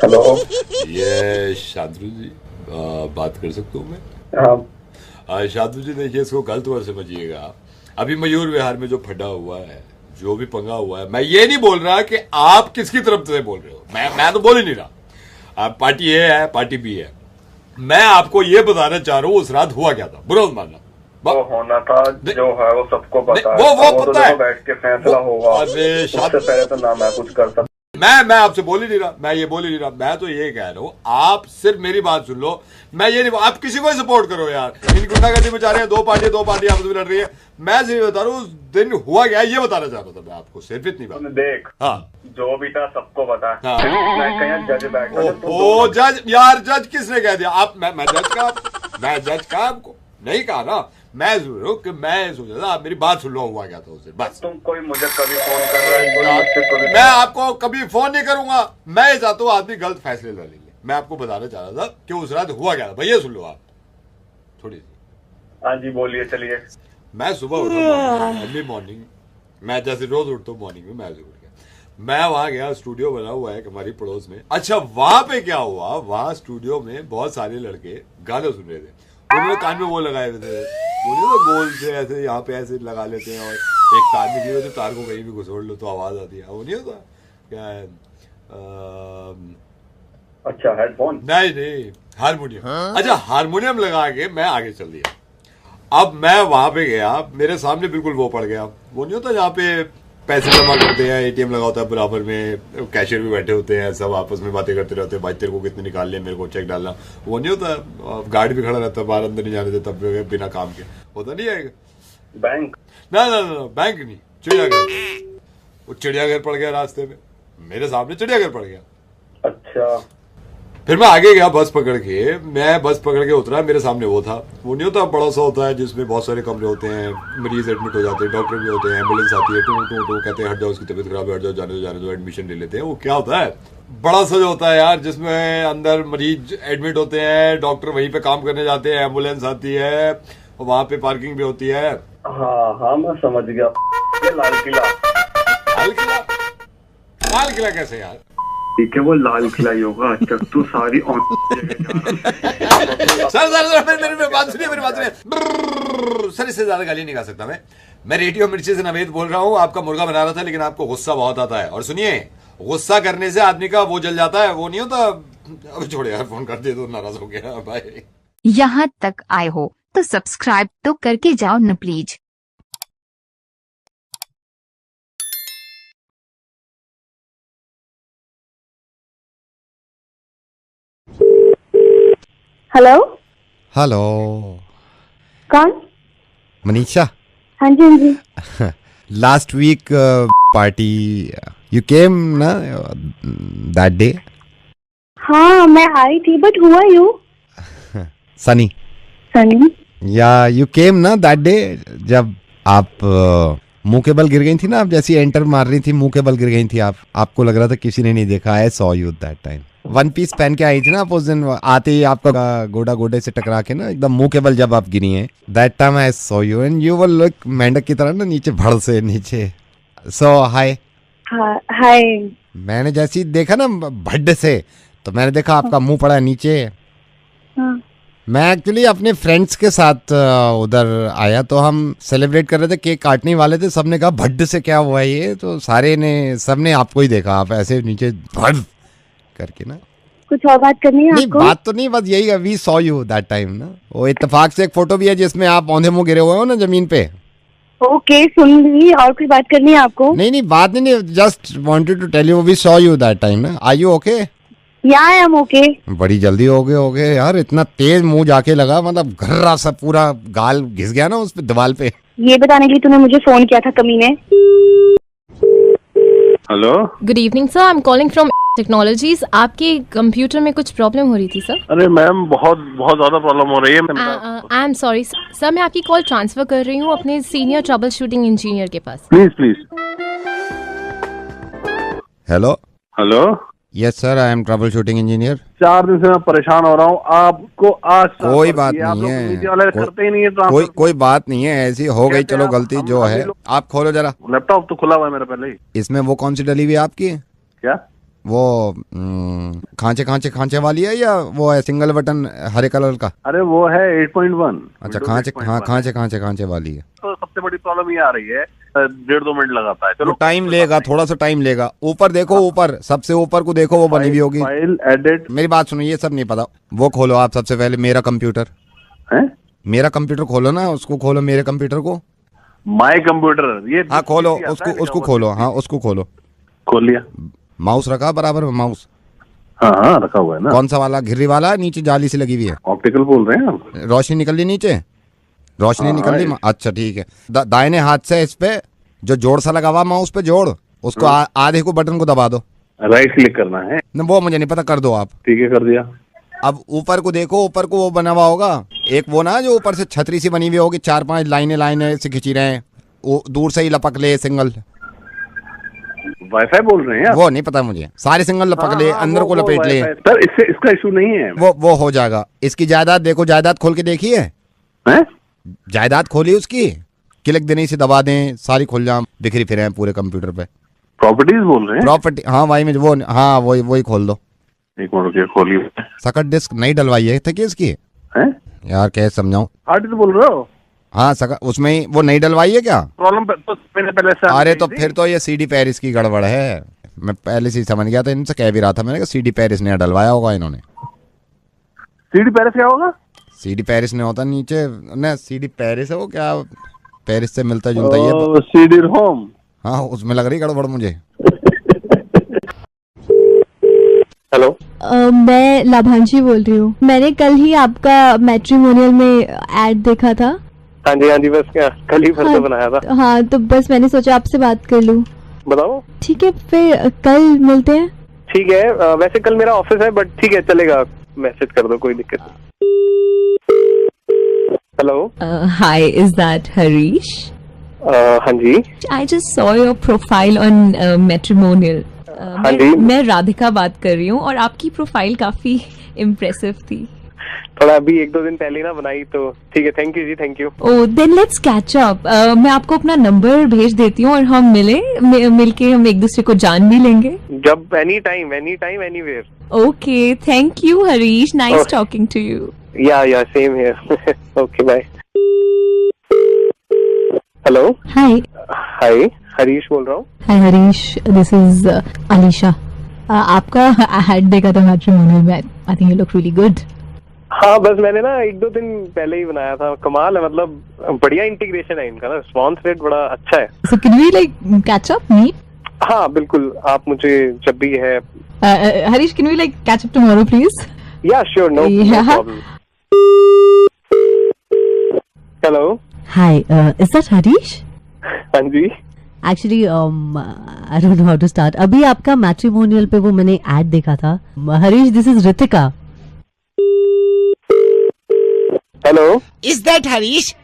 हेलो, ये शादरू जी बात कर सकता हूँ मैं? हाँ शादरू जी देखिए, इसको गलत वर्ड समझिएगा। अभी मयूर विहार में जो फटा हुआ है, जो भी पंगा हुआ है, मैं ये नहीं बोल रहा कि आप किसकी तरफ से बोल रहे हो, मैं तो बोल ही नहीं रहा। आप पार्टी ए है, पार्टी बी है, मैं आपको ये बताना चाह रहा हूँ उस रात हुआ क्या था, बुरा मत मानना। वो होना था जो है वो सबको पता है, वो पता है, बैठ के फैसला होगा। उससे पहले तो ना मैं कुछ कर सकता। मैं आपसे बोल ही नहीं रहा, मैं ये बोल ही नहीं रहा, मैं तो ये कह रहा हूँ आप सिर्फ मेरी बात सुन लो। मैं ये नहीं, आप किसी को सपोर्ट करो यार, इन गुंडागर्दी में जा रहे हैं, दो पार्टी आपस में लड़ रही है। मैं सिर्फ बता रहा हूँ उस दिन हुआ क्या, ये बताना चाह रहा था मैं आपको, सिर्फ इतनी बात। देख, हाँ जो भी था सबको पता है। मैं कहीं जज बैठ, ओ जज यार, जज किसने कह दिया? आप मैं जज का आपको नहीं कहा ना, मैं जरूर हूँ कि मैं सोचा था आप मेरी बात सुन लो, हुआ क्या था उसे, बस। तुम कोई मुझे कभी फोन कर रहा है, मैं आपको कभी फोन नहीं करूंगा। मैं ये चाहता हूँ आदमी गलत फैसले ले लेंगे। मैं आपको बताना चाह रहा था कि उस रात हुआ क्या था, भैया सुन लो आप थोड़ी सी। हाँ जी बोलिए, चलिए। मैं सुबह उठा, अर्ली मॉर्निंग, मैं जैसे रोज उठता हूँ मॉर्निंग में, मैं जरूर गया। मैं वहां गया, स्टूडियो बना हुआ है हमारी पड़ोस में। अच्छा वहां पे क्या हुआ, वहां स्टूडियो में बहुत सारे लड़के गाने सुन रहे थे, उन्होंने कान में वो लगाए हुए थे, बोले तो गोल से ऐसे यहाँ पे ऐसे लगा लेते हैं और एक तार निकली हुई, तार को कहीं भी घुसोड़ लो तो आवाज आती है, वो नहीं होता क्या है? अच्छा हेडफोन? नहीं हारमोनियम। अच्छा हारमोनियम लगा के मैं आगे चल दिया। अब मैं वहां पे गया, मेरे सामने बिल्कुल वो पड़ गया, वो नहीं होता जहाँ पे पैसे जमा करते हैं, एटीएम लगा होता है बराबर में, कैशियर भी बैठे होते हैं, सब आपस में बातें करते रहते हैं, भाई तेरे को कितने निकाल लिया, मेरे को चेक डालना, वो नहीं होता। गार्ड भी खड़ा रहता है बाहर, अंदर नहीं जाने देता बिना काम के, होता नहीं है बैंक। ना ना ना, बैंक नहीं, चिड़ियाघर। वो चिड़ियाघर पड़ गया रास्ते में, मेरे सामने चिड़ियाघर पड़ गया। अच्छा। फिर मैं आगे गया बस पकड़ के, मैं बस पकड़ के उतरा, मेरे सामने वो था। वो नहीं होता बड़ा सा होता है जिसमें बहुत सारे कमरे होते हैं, मरीज एडमिट हो जाते हैं, डॉक्टर भी होते हैं, एम्बुलेंस आती है, टू टू टू कहते हैं हट जाओ, उसकी तबीयत खराब है, हट जाओ, जाने दो, एडमिशन ले लेते हैं। वो क्या होता है, बड़ा सा जो होता है यार, जिसमें अंदर मरीज एडमिट होते हैं, डॉक्टर वहीं पे काम करने जाते हैं, एम्बुलेंस आती है, और वहां पे पार्किंग भी होती है। हाँ हाँ मैं समझ गया, लाल किला। लाल किला? लाल किला कैसे यार? ठीक है, वो लाल किला ही होगा। अच्छा तू सारी सर मेरी बात सुनिए। सर इससे ज्यादा गाली नहीं गा सकता मैं रेडियो मिर्ची से नवेद बोल रहा हूँ। आपका मुर्गा बना रहा था, लेकिन आपको गुस्सा बहुत आता है। और सुनिए, गुस्सा करने से आदमी का वो जल जाता है, वो नहीं होता। अब छोड़े यार, फोन कर दे तो नाराज हो गया भाई। यहाँ तक आए हो तो सब्सक्राइब तो करके जाओ न प्लीज। हेलो हेलो, कौन? मनीषा। हाँ जी, हाँ जी। Last week party you came ना, दैट डे? हाँ मैं आई थी, बट हुआ यू? सनी। सनी? या यू केम ना दैट डे, जब आप मुंह के बल गिर गई थी ना, आप जैसी एंटर मार रही थी मुंह के बल गिर गई थी आप। आपको लग रहा था किसी ने नहीं देखा। I saw you that time. One piece पहन के आई थी ना आप उस दिन, आते ही आपका गोडा गोडे से टकरा के ना एकदम मुंह के बल जब आप गिरी हैं, that time I saw you and you were look मेंढक की तरह ना नीचे, भड़ से नीचे। सो हाय। हाय। मैंने जैसे ही देखा ना भड्ड से, तो मैंने देखा आपका मुंह पड़ा नीचे। हाँ। मैं एक्चुअली अपने फ्रेंड्स के साथ उधर आया, तो हम सेलिब्रेट कर रहे थे, केक काटने वाले थे। सबने कहा भड्ड से क्या हुआ ये, तो सारे ने सबने आपको ही देखा, आप ऐसे नीचे भड़ करके ना। कुछ और बात करनी है आपको? बात तो नहीं, बस यही, we saw you that time ना। वो इत्तेफाक से एक फोटो भी है जिसमें आप औंधे मुंह गिरे हुए हो ना जमीन पे। ओके, सुन ली। और कोई बात करनी है आपको? नहीं बात नहीं, just wanted to tell you we saw you that time ना। Are you okay? Yeah I M okay. बड़ी जल्दी हो गए यार, इतना तेज मुंह जाके लगा, मतलब घर्रा सा पूरा गाल घिस गया ना उस पे, दीवार पे। ये बताने के लिए तूने मुझे फोन किया था कमीने? Hello, good evening sir, I am calling from technologies. आपके कंप्यूटर में कुछ प्रॉब्लम हो रही थी सर? अरे मैम बहुत ज्यादा प्रॉब्लम हो रही है। आई एम सॉरी सर, मैं आपकी कॉल ट्रांसफर कर रही हूँ अपने सीनियर ट्रबल शूटिंग इंजीनियर के पास। Please. Hello hello. Yes sir, I am troubleshooting engineer. 4 दिन से मैं परेशान हो रहा हूँ, आपको आज कोई बात नहीं है, करते ही नहीं है। कोई बात नहीं है, ऐसी हो गई, चलो गलती जो है। आप खोलो जरा, लैपटॉप तो खुला हुआ है मेरा पहले ही। इसमें वो कौन सी डली हुई है आपकी? क्या वो खांचे वाली है, या वो है सिंगल बटन हरे कलर का? अरे वो है 8.1। अच्छा, खांचे वाली है। तो सबसे बड़ी प्रॉब्लम ये आ रही है, 1.5-2 मिनट लगाता है। चलो टाइम लेगा, थोड़ा सा टाइम लेगा। ऊपर देखो, ऊपर सबसे ऊपर को देखो, वो बनी हुई होगी फाइल एडिट। मेरी बात सुनो, ये सब नहीं पता। वो खोलो आप सबसे पहले मेरा कंप्यूटर है। मेरा कंप्यूटर खोलो ना, उसको खोलो, मेरे कंप्यूटर को। माय कंप्यूटर ये? हाँ खोलो उसको खोलो। हाँ उसको खोलो। खोल लिया। माउस रखा बराबर में? माउस हाँ रखा हुआ है ना। कौन सा वाला? घिर्री वाला, नीचे जाली से लगी हुई है? ऑप्टिकल बोल रहे हैं आप? रोशनी निकल ली नीचे? रोशनी निकल ली? अच्छा ठीक है। दाहिने हाथ से इस पे जो जोड़ सा लगा हुआ माउस पे, जोड़ उसको आधे को बटन को दबा दो। राइट क्लिक करना है न, वो मुझे नहीं पता, कर दो आप। ठीक है, कर दिया। अब ऊपर को देखो, ऊपर को वो बना हुआ होगा एक, वो ना जो ऊपर से छतरी सी बनी हुई होगी, 4-5 लाइनें से खींची रहे हैं, वो दूर से ही लपक ले सिंगल। वाईफाई बोल रहे हैं? वो नहीं पता मुझे, सारे सिंगल लपक ले, अंदर को लपेट ले। सर इससे इसका इशू नहीं है, वो हो जाएगा। इसकी जायदाद देखो, जायदाद खोल के देखी है? जायदाद खोली उसकी, क्लिक देने से दबा दें, सारी खुल जाम, बिखरी फिरे हैं पूरे कंप्यूटर पे। प्रॉपर्टीज बोल रहे हैं? प्रॉपर्टी, हाँ भाई में वो, हाँ वही खोल दो। एक मिनट, खोलिए। सकट डिस्क नहीं डलवाई है थे इसकी? यार कैसे समझाऊं? हार्ड डिस्क बोल रहे हो? हाँ सकट, उसमें ही वो नहीं डलवाई है क्या? प्रॉब्लम तो मैंने पहले से। अरे तो फिर तो ये CD पेरिस की गड़बड़ है। मैं पहले से समझ गया था, इनसे कह भी रहा था मैंने, CD पेरिस ने डलवाया होगा इन्होंने। CD पेरिस क्या होगा? CD पेरिस ने होता नीचे ना, CD पेरिस है वो, क्या पेरिस से मिलता जुलता ये CD रोम। हाँ उसमें लग रही गड़बड़ मुझे। हेलो, मैं लाभांशी बोल रही हूँ। मैंने कल ही आपका मैट्रिमोनियल में एड देखा था। हाँ जी बस क्या कल ही फिर से बनाया था। हाँ तो बस मैंने सोचा आपसे बात कर लूं। बताओ। ठीक है फिर कल मिलते हैं। ठीक है, वैसे कल मेरा ऑफिस है बट ठीक है चलेगा, मैसेज कर दो, कोई दिक्कत नहीं। Hello, hi, is that Harish? हाँ जी। I just saw your profile on matrimonial. हाँ जी, मैं राधिका बात कर रही हूँ और आपकी प्रोफाइल काफी इम्प्रेसिव थी। थोड़ा अभी 1-2 दिन पहले ना बनाई, तो ठीक है, थैंक यू जी, thank you. Oh then let's catch up. मैं आपको अपना नंबर भेज देती हूँ और हम मिलके हम एक दूसरे को जान भी लेंगे। जब any time anywhere. Okay, thank you Harish, nice talking to you. Yeah same here. Okay bye. Hello. Hi Harish बोल रहा हूँ। Hi Harish, this is Alisha. आपका एड देखा था मैट्रिमोनियल में, I think you look really good. हाँ बस मैंने ना 1-2 दिन पहले ही बनाया था, कमाल है, मतलब बढ़िया इंटीग्रेशन है इनका ना, रिस्पॉन्स रेट बड़ा अच्छा है। So can we like catch up meet? हाँ बिल्कुल, आप मुझे जब भी है। Harish, can we like catch up tomorrow please? Yeah sure, no problem. Hello. Hi, is that Harish? हाँ जी। Actually I don't know how to start. अभी आपका मैट्रिमोनियल पे वो मैंने एड देखा था। Harish, this is Ritika. Hello, is that Harish?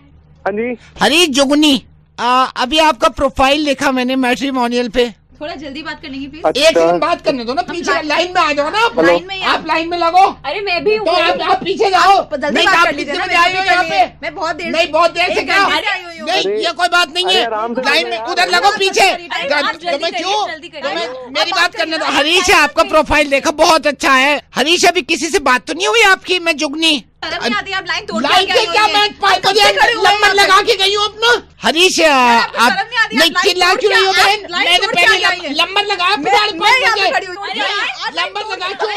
हाँ जी। हरीश जुगनी, अभी आपका प्रोफाइल देखा मैंने मैट्रिमोनियल पे। थोड़ा जल्दी बात करने की प्लीज। अच्छा। एक सेकंड बात करने दो ना, पीछे लाइन में आ जाओ ना। लाइन में आप लाइन में लगो। अरे मैं भी हूँ। तो आप पीछे जाओ। जल्दी बात कर लीजिए ना, यहाँ पे मैं बहुत देर नहीं, बहुत देर से क्या? नहीं, ये कोई बात नहीं है, लाइन में उधर लगो पीछे। तुम्हें क्यों? मेरी बात करने दो। हरीश है, आपका प्रोफाइल देखा, बहुत अच्छा है। हरीश, अभी किसी से बात तो नहीं हुई आपकी? मैं जुगनी। आप लाइन तोड़ क्या मैं 5 बजे नंबर लगा के गई हूँ अपना? हरीश, आप नहीं चिल्ला क्यों रही हो बहन? मैंने पहले नंबर लगाया, नंबर लगा क्यों?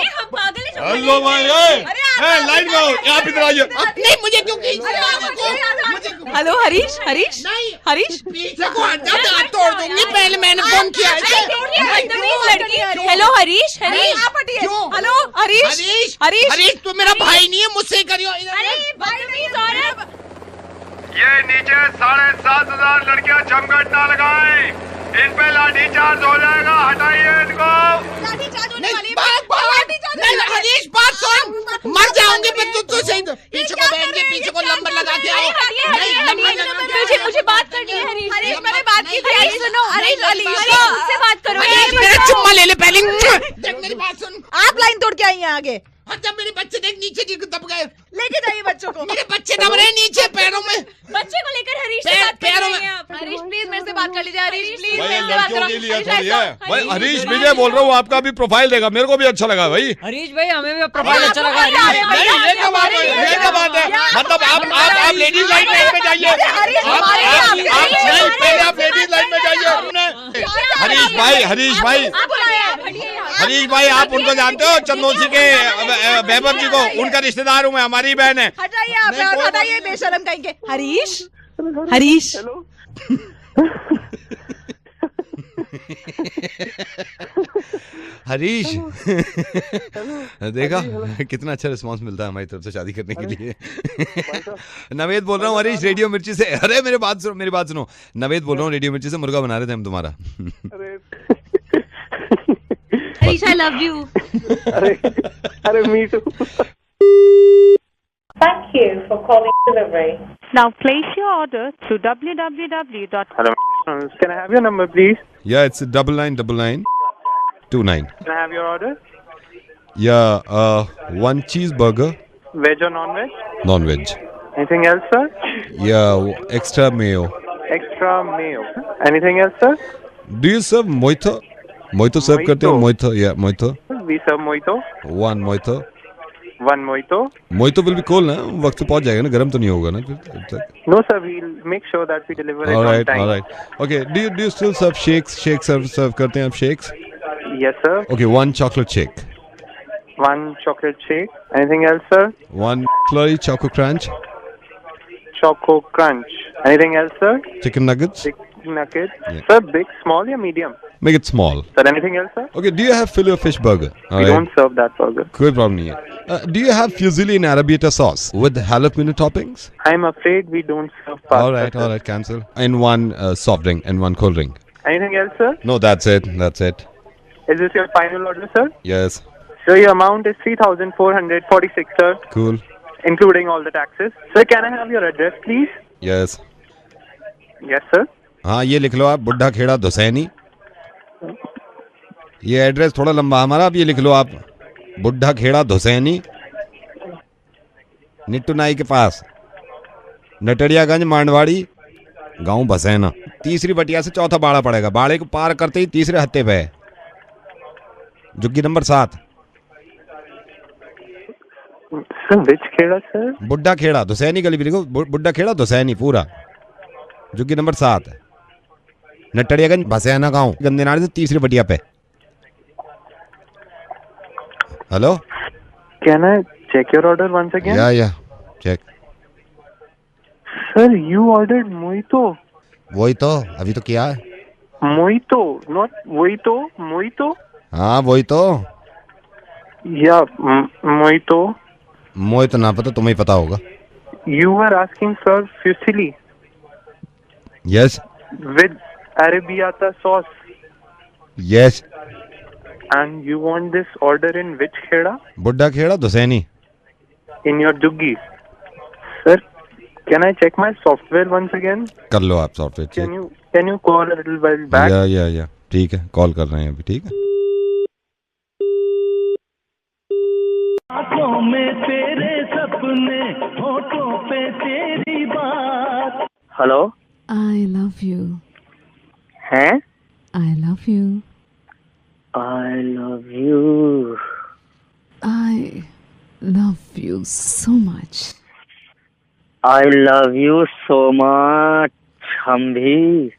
हेलो भाई, लाइन में आओ, आप इधर आइए। नहीं, मुझे क्यों? हेलो हरीश, हरीश नहीं, हरीश, पीछे को हटा, दांत तोड़ दूंगी। पहले मैंने फोन किया है। हेलो हरीश, हेलो हरीश, हरीश तू मेरा भाई नहीं है, मुझसे करियो। ये नीचे 7,500 लड़कियां जमघट ना लगाएं, इन पे लाठीचार्ज हो जाएगा, हटाइए इनको। हरीश बात सुन, मर जाऊंगी मैं तुझसे सही। पीछे को बैठ के, पीछे को नंबर लगा के आओ। मुझे बात करनी है हरीश। हरीश मैंने बात की थी, सुनो। अलीशा से बात करो। मेरा चुम्मा ले ले पहले। मेरी बात सुन, आप लाइन तोड़ के आई हैं आगे। जब मेरे बच्चे देख नीचे दब गए, लेके जाइए बच्चों को। मेरे बच्चे दब रहे नीचे पैरों में। बच्चे को लेकर हरीश से बात पैरों में। हरीश प्लीज मेरे से बात कर लीजिए। हरीश प्लीज भाई, मेरे से बात लड़कियों के लिए करो। थोड़ी है भाई। हरीश विजय बोल रहा हूँ, आपका भी प्रोफाइल देखा, मेरे को भी अच्छा लगा भाई। हरीश भाई, हमें भी प्रोफाइल अच्छा लगा। ये क्या बात है? मतलब आप लेडीज लाइन में जाइए। पहले आप लेडीज लाइन में जाइए। हरीश भाई, आप उनको जानते हो? चंदोसी के वैभव जी को, उनका रिश्तेदार हूँ मैं, हमारी बहन है। हटाइए आप, हटाइए, बेशरम कहेंगे। हरीश, हरीश, हरीश देखा कितना अच्छा रिस्पांस मिलता है हमारी तरफ से शादी करने के लिए। नवेद बोल रहा हूँ हरीश, रेडियो मिर्ची से। अरे मेरी बात सुनो। नवेद बोल रहा हूँ, रेडियो मिर्ची से मुर्गा बना रहे थे हम तुम्हारा। Harish I love you. अरे me too. Thank you for calling delivery. Now place your order through www. Hello, can I have your number, please? Yeah, it's 999929. Can I have your order? Yeah, 1 cheeseburger. Veg or non-veg? Non-veg. Anything else, sir? Yeah, extra mayo. Extra mayo. Anything else, sir? Do you serve mojito? Mojito serve करते हो? Mojito, yeah, mojito. We serve mojito. 1 mojito. 1 mojito. Mojito will be cold ना, वक्त पे पहुंच जाएगा ना, गर्म तो नहीं होगा ना फिर तक? No sir, we'll make sure that we deliver it on time. All right. Okay, do you still serve shakes? Shakes serve करते हैं आप shakes? Yes sir. Okay, 1 chocolate shake. 1 chocolate shake. Anything else, sir? 1 McFlurry Choco Crunch. Choco Crunch. Anything else, sir? Chicken nuggets. nugget. Sir, big, small or medium? Make it small. Sir, anything else, sir? Okay, do you have filet of fish burger? We don't serve that burger. कोई problem नहीं है. Do you have fusilli in arrabbiata sauce with jalapeno toppings? I'm afraid we don't serve pasta. All right, cancel. And one soft drink and one cold drink. Anything else, sir? No, that's it. Is this your final order, sir? Yes. So your amount is 3,446, sir. Cool. Including all the taxes. Sir, can I have your address, please? Yes. Yes, sir. हाँ, ये लिख लो आप, बुड्ढा खेड़ा धुसैनी. ये address थोड़ा लंबा हमारा, अब ये लिख लो आप, बुड्ढा खेड़ा धुसैनी, निट्टू नाई के पास, नटड़ियागंज मांडवाड़ी, गांव बसैना. तीसरी बटिया से चौथा बाड़ा पड़ेगा. बाड़े को पार करते ही तीसरे हत्ते पे है, झुग्गी नंबर 7. खेड़ा सर? बुड्ढा खेड़ा धुसैनी गली भी लिखो, बुड्ढा खेड़ा धुसैनी पूरा, झुग्गी नंबर 7, नटड़ियागंज बसैना गांव, गंदे नाले से तीसरी बटिया पे. Hello, can I check your order once again? Yeah check. Sir, you ordered mojito. वही तो, अभी तो किया है. Mojito, not voito, mojito. हाँ, वही तो. या मोइतो. मोइतो ना पता, तुम्हें पता होगा. You are asking for fusilli. Yes. With arrabbiata sauce. Yes. And you want this order in which kheda? बुड्ढा Kheda धुसैनी. In your juggi. Sir, can I check my software once again? कर लो आप software. Can you call a little while back? या ठीक है, call कर रहे हैं अभी. ठीक है. आँखों में तेरे सपने, होठों पे तेरी बात. हेलो. I love you. हैं? I love you. I love you. I love you so much. I love you so much. हम भी.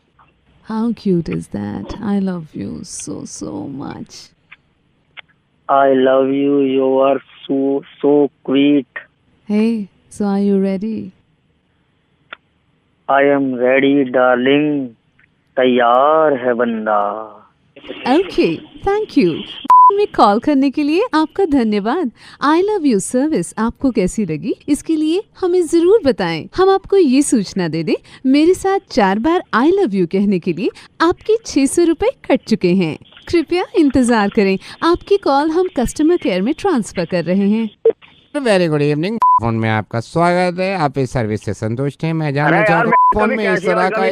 How cute is that? I love you so much. I love you. You are so sweet. Hey, so are you ready? I am ready, darling. तैयार है बंदा. Okay, thank you. में call करने के लिए आपका धन्यवाद. आई लव यू सर्विस आपको कैसी लगी, इसके लिए हमें जरूर बताएं. हम आपको ये सूचना दे दें, मेरे साथ 4 बार आई लव यू कहने के लिए आपके 600 रुपए कट चुके हैं. कृपया इंतजार करें, आपकी कॉल हम कस्टमर केयर में ट्रांसफर कर रहे हैं. Very good evening. फोन में आपका स्वागत है. आप इस सर्विस से संतुष्ट हैं? मैं जानना चाहता हूँ फोन में इस तरह का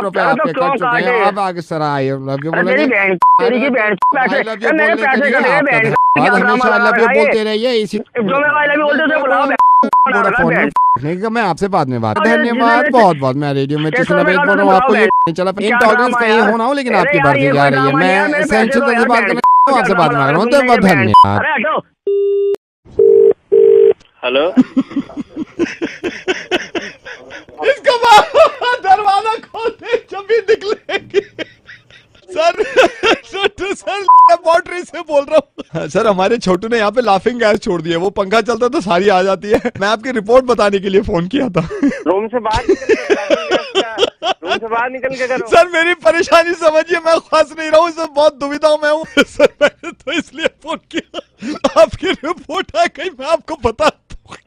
रुपए आपके कट चुके हैं. अब आगे सर आई लव यू बोलेंगे. हमेशा लव यू बोलते रहिए. इसी मैं आपसे बाद में बात. धन्यवाद बहुत बहुत. मैं रेडियो में बोल रहा हूँ, आपको ये चला इंटॉलरेंस नहीं होना हो, लेकिन आपकी बात जा रही है. मैं सेंचुरी से बात कर रहा हूँ, आपसे बात कर रहा हूँ. तो बहुत धन्यवाद. हेलो. इसका दरवाजा खोलते जब भी निकलेंगे. सर लैबोरेटरी से बोल रहा हूँ. सर, हमारे छोटू ने यहाँ पे लाफिंग गैस छोड़ दी है. वो पंखा चलता तो सारी आ जाती है. मैं आपकी रिपोर्ट बताने के लिए फोन किया था. रूम से बाहर निकल के करो. सर, मेरी परेशानी समझिए, मैं फंस नहीं रहा हूँ, इसमें बहुत दुविधा में हूँ. सर, मैंने तो इसलिए फोन किया, आपकी रिपोर्ट आ गई, मैं आपको बता.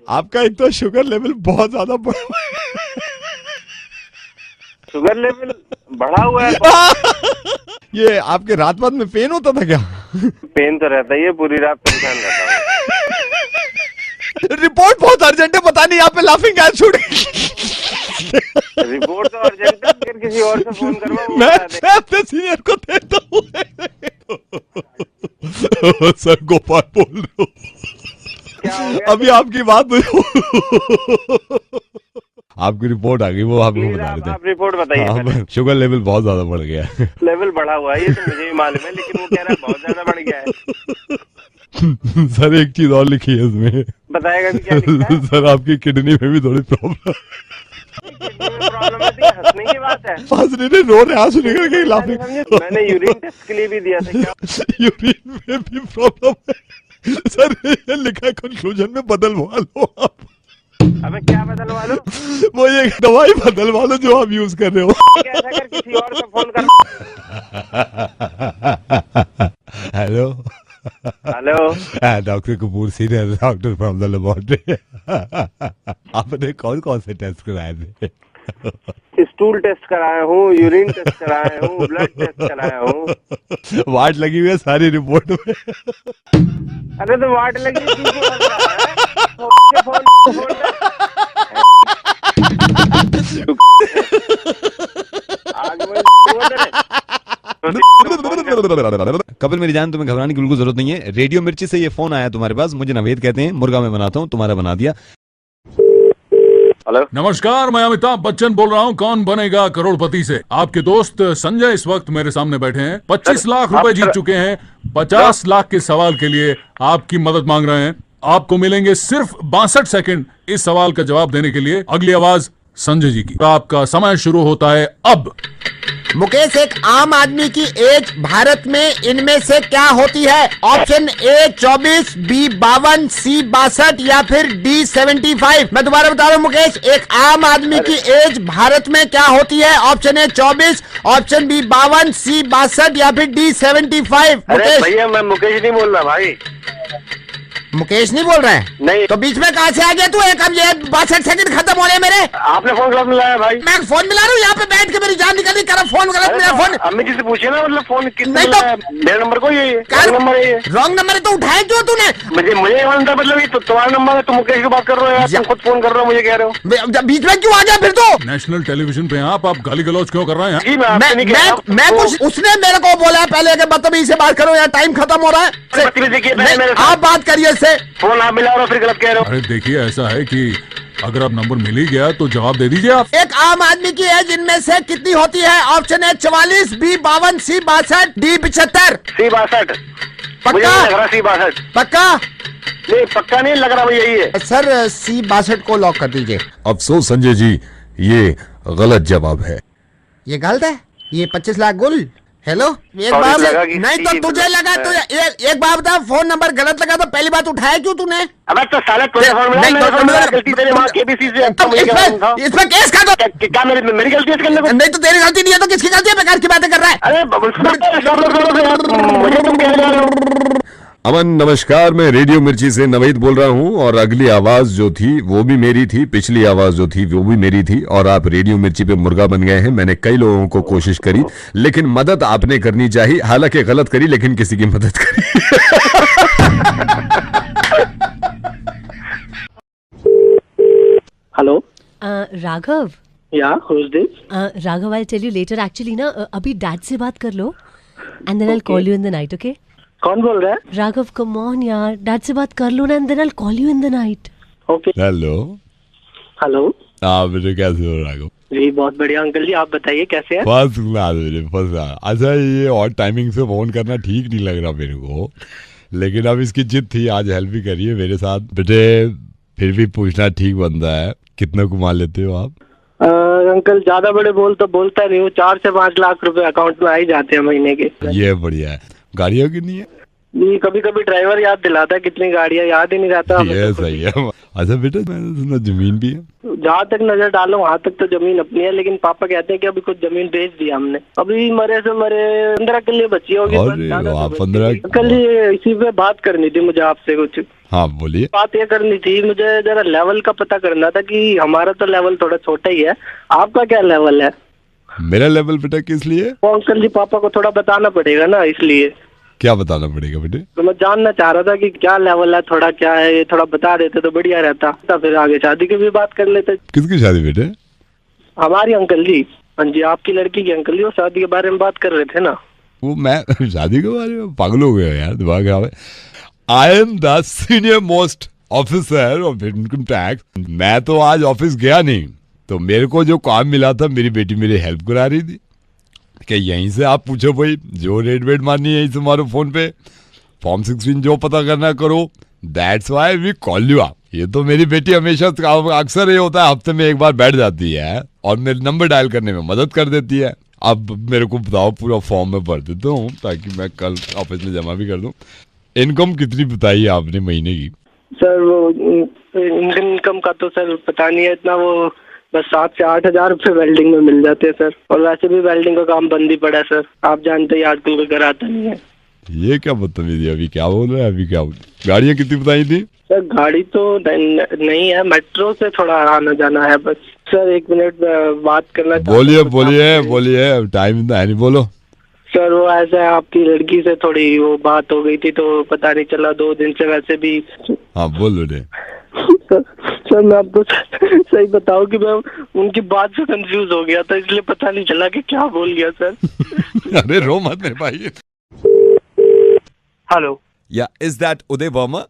आपका एक तो शुगर लेवल बहुत ज्यादा बढ़ा. शुगर लेवल बढ़ा हुआ है. ये आपके रात में पेन होता था क्या? पेन तो रहता ही है, पूरी रात परेशान रहता हूँ. रिपोर्ट बहुत अर्जेंट है, पता नहीं यहाँ पे लाफिंग गैस छूट गई. रिपोर्ट तो अर्जेंट है, फिर किसी और से फोन करवाओ. मैं अपने सीनियर को देता हूँ. सर, गोपाल बोल रहे हो. अभी आपकी बात आपकी रिपोर्ट आ गई, वो आपको बता रहे थे. आप रिपोर्ट बताइए. शुगर लेवल बहुत ज्यादा बढ़ गया है. लेवल बढ़ा हुआ है, ये तो मुझे भी मालूम है, लेकिन वो कह रहा है बहुत ज्यादा बढ़ गया है. सर, एक चीज और लिखी है इसमें. बताएगा कि क्या लिखा है? सर, आपकी किडनी में भी थोड़ी प्रॉब्लम. प्रॉब्लम है, हंसने की बात है. हंसने नहीं, रो रहे, आंसू निकल गए. लाफिंग. मैंने यूरिन टेस्ट के लिए भी दिया था. क्या यूरिन में भी प्रॉब्लम है? सर, ये लिखा है कंक्लूजन में, बदलवा लो आप. अबे क्या बदलवा लो? वो ये दवाई बदलवा लो जो आप यूज कर रहे हो। ऐसा कर किसी और को फोन कर। Hello hello doctor Kapoor senior doctor from the laboratory. आपने कौन कौन से टेस्ट कराए थे? स्टूल टेस्ट कराया हूँ, यूरिन टेस्ट कराया हूँ, ब्लड टेस्ट कराया हूँ। वाट लगी हुई है सारी रिपोर्ट में। अरे तो वाट लगी कपिल मेरी जान, तुम्हें घबराने की बिल्कुल जरूरत नहीं है। रेडियो मिर्ची से ये फोन आया तुम्हारे पास। मुझे नवेद कहते हैं, मुर्गा मैं बनाता हूँ, तुम्हारा बना दिया। हेलो नमस्कार, मैं अमिताभ बच्चन बोल रहा हूँ कौन बनेगा करोड़पति से। आपके दोस्त संजय इस वक्त मेरे सामने बैठे हैं। 25 लाख रुपए जीत चुके हैं। 50 लाख के सवाल के लिए आपकी मदद मांग रहे हैं। आपको मिलेंगे सिर्फ 62 सेकंड इस सवाल का जवाब देने के लिए। अगली आवाज संजय जी की। आपका समय शुरू होता है अब। मुकेश, एक आम आदमी की एज भारत में इनमें से क्या होती है? ऑप्शन ए 24, बी 52, सी 62 या फिर डी 75। मैं दोबारा बता रहा हूँ मुकेश, एक आम आदमी की एज भारत में क्या होती है? ऑप्शन ए 24, ऑप्शन बी 52, सी 62 या फिर डी 75। अरे भैया मैं मुकेश नहीं बोल रहा भाई। मुकेश नहीं बोल रहा है? नहीं। तो बीच में कहाँ से आ गया तू? एक अब ये 62 सेकंड खत्म हो रहे हैं मेरे। आपने फोन गलत मिलाया भाई। मैं फोन मिला रहा हूँ यहाँ पे बैठ के, मेरी जान निकली। कर फोन गलत मिला। फोन अम्मी जी से पूछिए ना, मतलब फोन किसने नहीं मिलाया? मेरा नंबर कोई है, नंबर है। रॉन्ग नंबर है तो उठाया क्यों तूने? मुझे मतलब ये तो तुम्हारा नंबर है, तुम मुकेश की बात कर रहे हो यार, तुम खुद फोन कर रहे हो, मुझे कह रहे हो। बीच में क्यों आ गया फिर तो? नेशनल टेलीविजन पे आप गाली गलौज क्यों कर रहे हैं? मैं कुछ, उसने मेरे को बोला है पहले कि बदतमीजी से बात करो यार, टाइम खत्म हो रहा है। आप बात करिए इससे। फोन आप मिला रहे हो फिर गलत कह रहे हो। अरे देखिए, ऐसा है कि अगर आप नंबर मिल ही गया तो जवाब दे दीजिए आप। एक आम आदमी की एज इनमें से कितनी होती है? Option A 44, B 52, C 62, D 75। C 62। पक्का? लग रहा सी 62। पक्का? नहीं पक्का नहीं लग रहा, भाई यही है सर। सी 62 को लॉक कर दीजिए। अफसोस संजय जी, ये गलत जवाब है। ये गलत है? ये 25 लाख गुल। हेलो, एक बार नहीं तो तुझे लगा तो एक बार बता, फोन नंबर गलत लगा तो पहली बात उठाया क्यों तूने? अबे तो साले तुझे फोन मिला, मेरा फोन मिला, गलती तेरे वहाँ केबीसी से। इसमें केस कर दो। क्या मेरी गलती है इसके अंदर? नहीं तो तेरी गलती नहीं है तो किसकी गलती है? बेकार की बातें कर रहा है। अरे मुझे तुम कह रहे हो। अमन नमस्कार, मैं रेडियो मिर्ची से नवेद बोल रहा हूं और अगली आवाज जो थी वो भी मेरी थी, पिछली आवाज जो थी वो भी मेरी थी और आप रेडियो मिर्ची पे मुर्गा बन गए हैं। मैंने कई लोगों को कोशिश करी लेकिन मदद आपने करनी चाहिए, हालांकि गलत करी लेकिन किसी की मदद करी। हेलो राघव। या who's this? Raghav, I'll tell you later. Actually ना अभी डैड से बात कर लो and then I'll call you in the night, okay? कौन बोल रहा है? राघव, कम ऑन यार, डैड से बात कर लो ना and then I'll call you in the night. Okay. Hello hello. आप बेटे कैसे हो राघव? जी बहुत बढ़िया अंकल जी, आप बताइए कैसे हैं? फर्स्ट क्लास बेटे, फर्स्ट क्लास। अच्छा ये और टाइमिंग से फोन करना ठीक नहीं लग रहा मेरे को, लेकिन अब इसकी जिद थी, आज हेल्प भी करिए मेरे साथ बेटे। फिर भी पूछना ठीक बनता है, कितना कमा लेते हो आप? अंकल ज्यादा बड़े तो बोलता नहीं हूँ, 4 से 5 लाख रुपए अकाउंट में आ ही जाते हैं महीने के। ये बढ़िया है। गाड़ियाँ कितनी है? जी कभी कभी ड्राइवर याद दिलाता है कितनी गाड़ियाँ, याद ही नहीं रहता। ये सही है। अच्छा बेटा, मैंने सुना जमीन भी है? जहाँ तक नजर डालो वहाँ तक तो जमीन अपनी है, लेकिन पापा कहते हैं कि अभी कुछ जमीन बेच दिया हमने। अभी मरे से मरे 15 किले बची होगी। 15? कल इसी पे बात करनी थी मुझे आपसे कुछ। हाँ बोलिए। बात ये करनी थी, मुझे जरा लेवल का पता करना था कि हमारा तो लेवल थोड़ा छोटा ही है, आपका क्या लेवल है? मेरा लेवल बेटा किस लिए? अंकल जी पापा को थोड़ा बताना पड़ेगा ना, इसलिए। क्या बताना पड़ेगा बेटे? तो मैं जानना चाह रहा था कि क्या लेवल है, थोड़ा क्या है, ये थोड़ा बता देते तो बढ़िया रहता, तो फिर आगे शादी की भी बात कर लेते। किसकी शादी बेटे? हमारी अंकल जी। हाँ जी, आपकी लड़की की अंकल जी, वो शादी के बारे में बात कर रहे थे ना। वो मैं शादी के बारे में पागल हो गया यार, दिमाग खराब है। I am the senior most officer of income tax. मैं तो आज ऑफिस गया नहीं, तो मेरे को जो काम मिला था मेरी बेटी मेरी हेल्प करा रही थी कि यहीं से आप पूछो भाई, जो रेट वेट मारनी है यहीं से मारो फोन पे, फॉर्म 16 जो पता करना करो, that's why we call you up. ये तो मेरी बेटी हमेशा अक्सर ये होता है, हफ्ते में एक बार बैठ जाती है और मेरे नंबर डायल करने में मदद कर देती है। अब मेरे को बताओ, पूरा फॉर्म में भर देता हूँ ताकि मैं कल ऑफिस में जमा भी कर दूँ। इनकम कितनी बताई आपने महीने की? सर वो इनकम का तो सर पता नहीं है इतना, वो बस 7 से 8 हजार रुपए वेल्डिंग में मिल जाते हैं सर, और वैसे भी वेल्डिंग का काम बंद ही पड़ा है सर, आप जानते ही आजकल कोई घर आता नहीं है। ये क्या बदतमीजी, अभी क्या बोल रहे हैं, अभी क्या गाड़ियाँ कितनी बताई थी? सर गाड़ी तो नहीं है, मेट्रो से थोड़ा आना जाना है बस। सर 1 मिनट बात करना। बोलिए, टाइम है नहीं, बोलो। सर वो ऐसा है, आपकी लड़की से थोड़ी वो बात हो गई थी तो पता नहीं चला, 2 दिन से वैसे भी। हाँ बोलो रे। सर मैं आपको सही बताऊं कि मैं उनकी बात से कंफ्यूज हो गया था, इसलिए पता नहीं चला कि क्या बोल गया सर। अरे रो मत मेरे भाई। हेलो, या is that Uday Verma?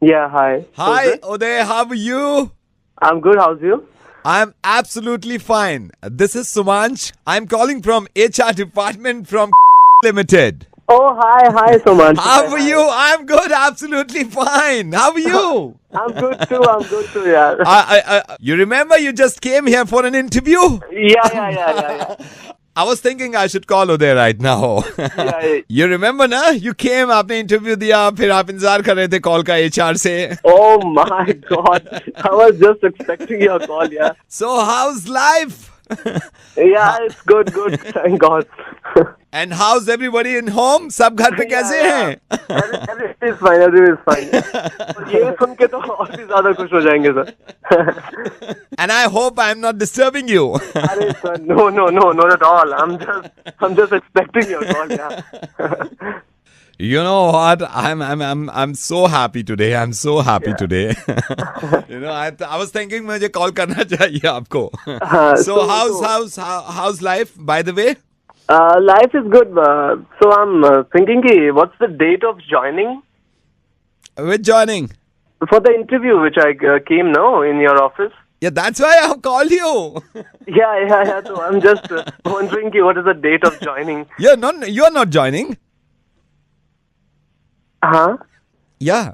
Yeah, hi. Hi, Uday, how are you? I'm good, how's you? I'm absolutely fine. This is Sumanch. I'm calling from HR department from Limited. Oh, hi, Sumanch. How are you? I'm good, absolutely fine. How are you? I'm good too, yeah. You remember you just came here for an interview? Yeah. I was thinking I should call Uday right now. Yeah. You remember ना? You came, आपने interview दिया, फिर आप इंतजार कर रहे थे call का HR से. Oh my God, I was just expecting your call, yeah. So how's life? Yeah, it's good, thank God. And how's everybody in home? सब घर पे कैसे हैं? Everything is fine. ये सुन के तो और भी ज्यादा खुश हो जाएंगे sir. And I hope I'm not disturbing you. अरे sir, no, not at all. I'm just expecting your call, yeah. You know what? I'm so happy today. I'm so happy today. You know, I was thinking मुझे call करना चाहिए आपको. So how's life? By the way, life is good. So I'm thinking, what's the date of joining? With joining? For the interview which I came now in your office. Yeah, that's why I called you. Yeah. So I'm just wondering, what is the date of joining? You're not joining. हाँ. Yeah.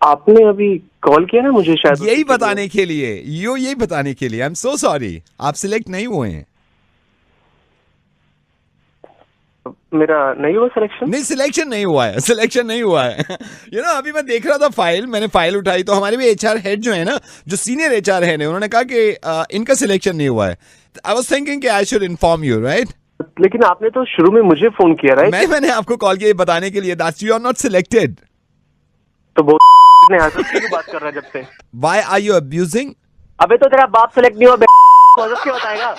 आपने अभी call किया ना मुझे शायद यही बताने के लिए. I'm so sorry. आप सिलेक्ट नहीं हुए हैं. मेरा नहीं हुआ सिलेक्शन? नहीं, सिलेक्शन नहीं हुआ है. You know, अभी मैं देख रहा था मैंने फाइल उठाई तो हमारे भी HR हेड जो है ना, जो सीनियर HR है, उन्होंने कहा कि इनका सिलेक्शन नहीं हुआ है. I was thinking कि I should inform you, right? लेकिन आपने तो शुरू में मुझे फोन किया, राइट? मैंने आपको कॉल किया बताने के लिए that you are not selected. तो वो ने आकर क्यों बात कर रहा है जब से? Why are you abusing? अबे तो तेरा बाप सेलेक्ट नहीं हुआ, कौन क्या बताएगा?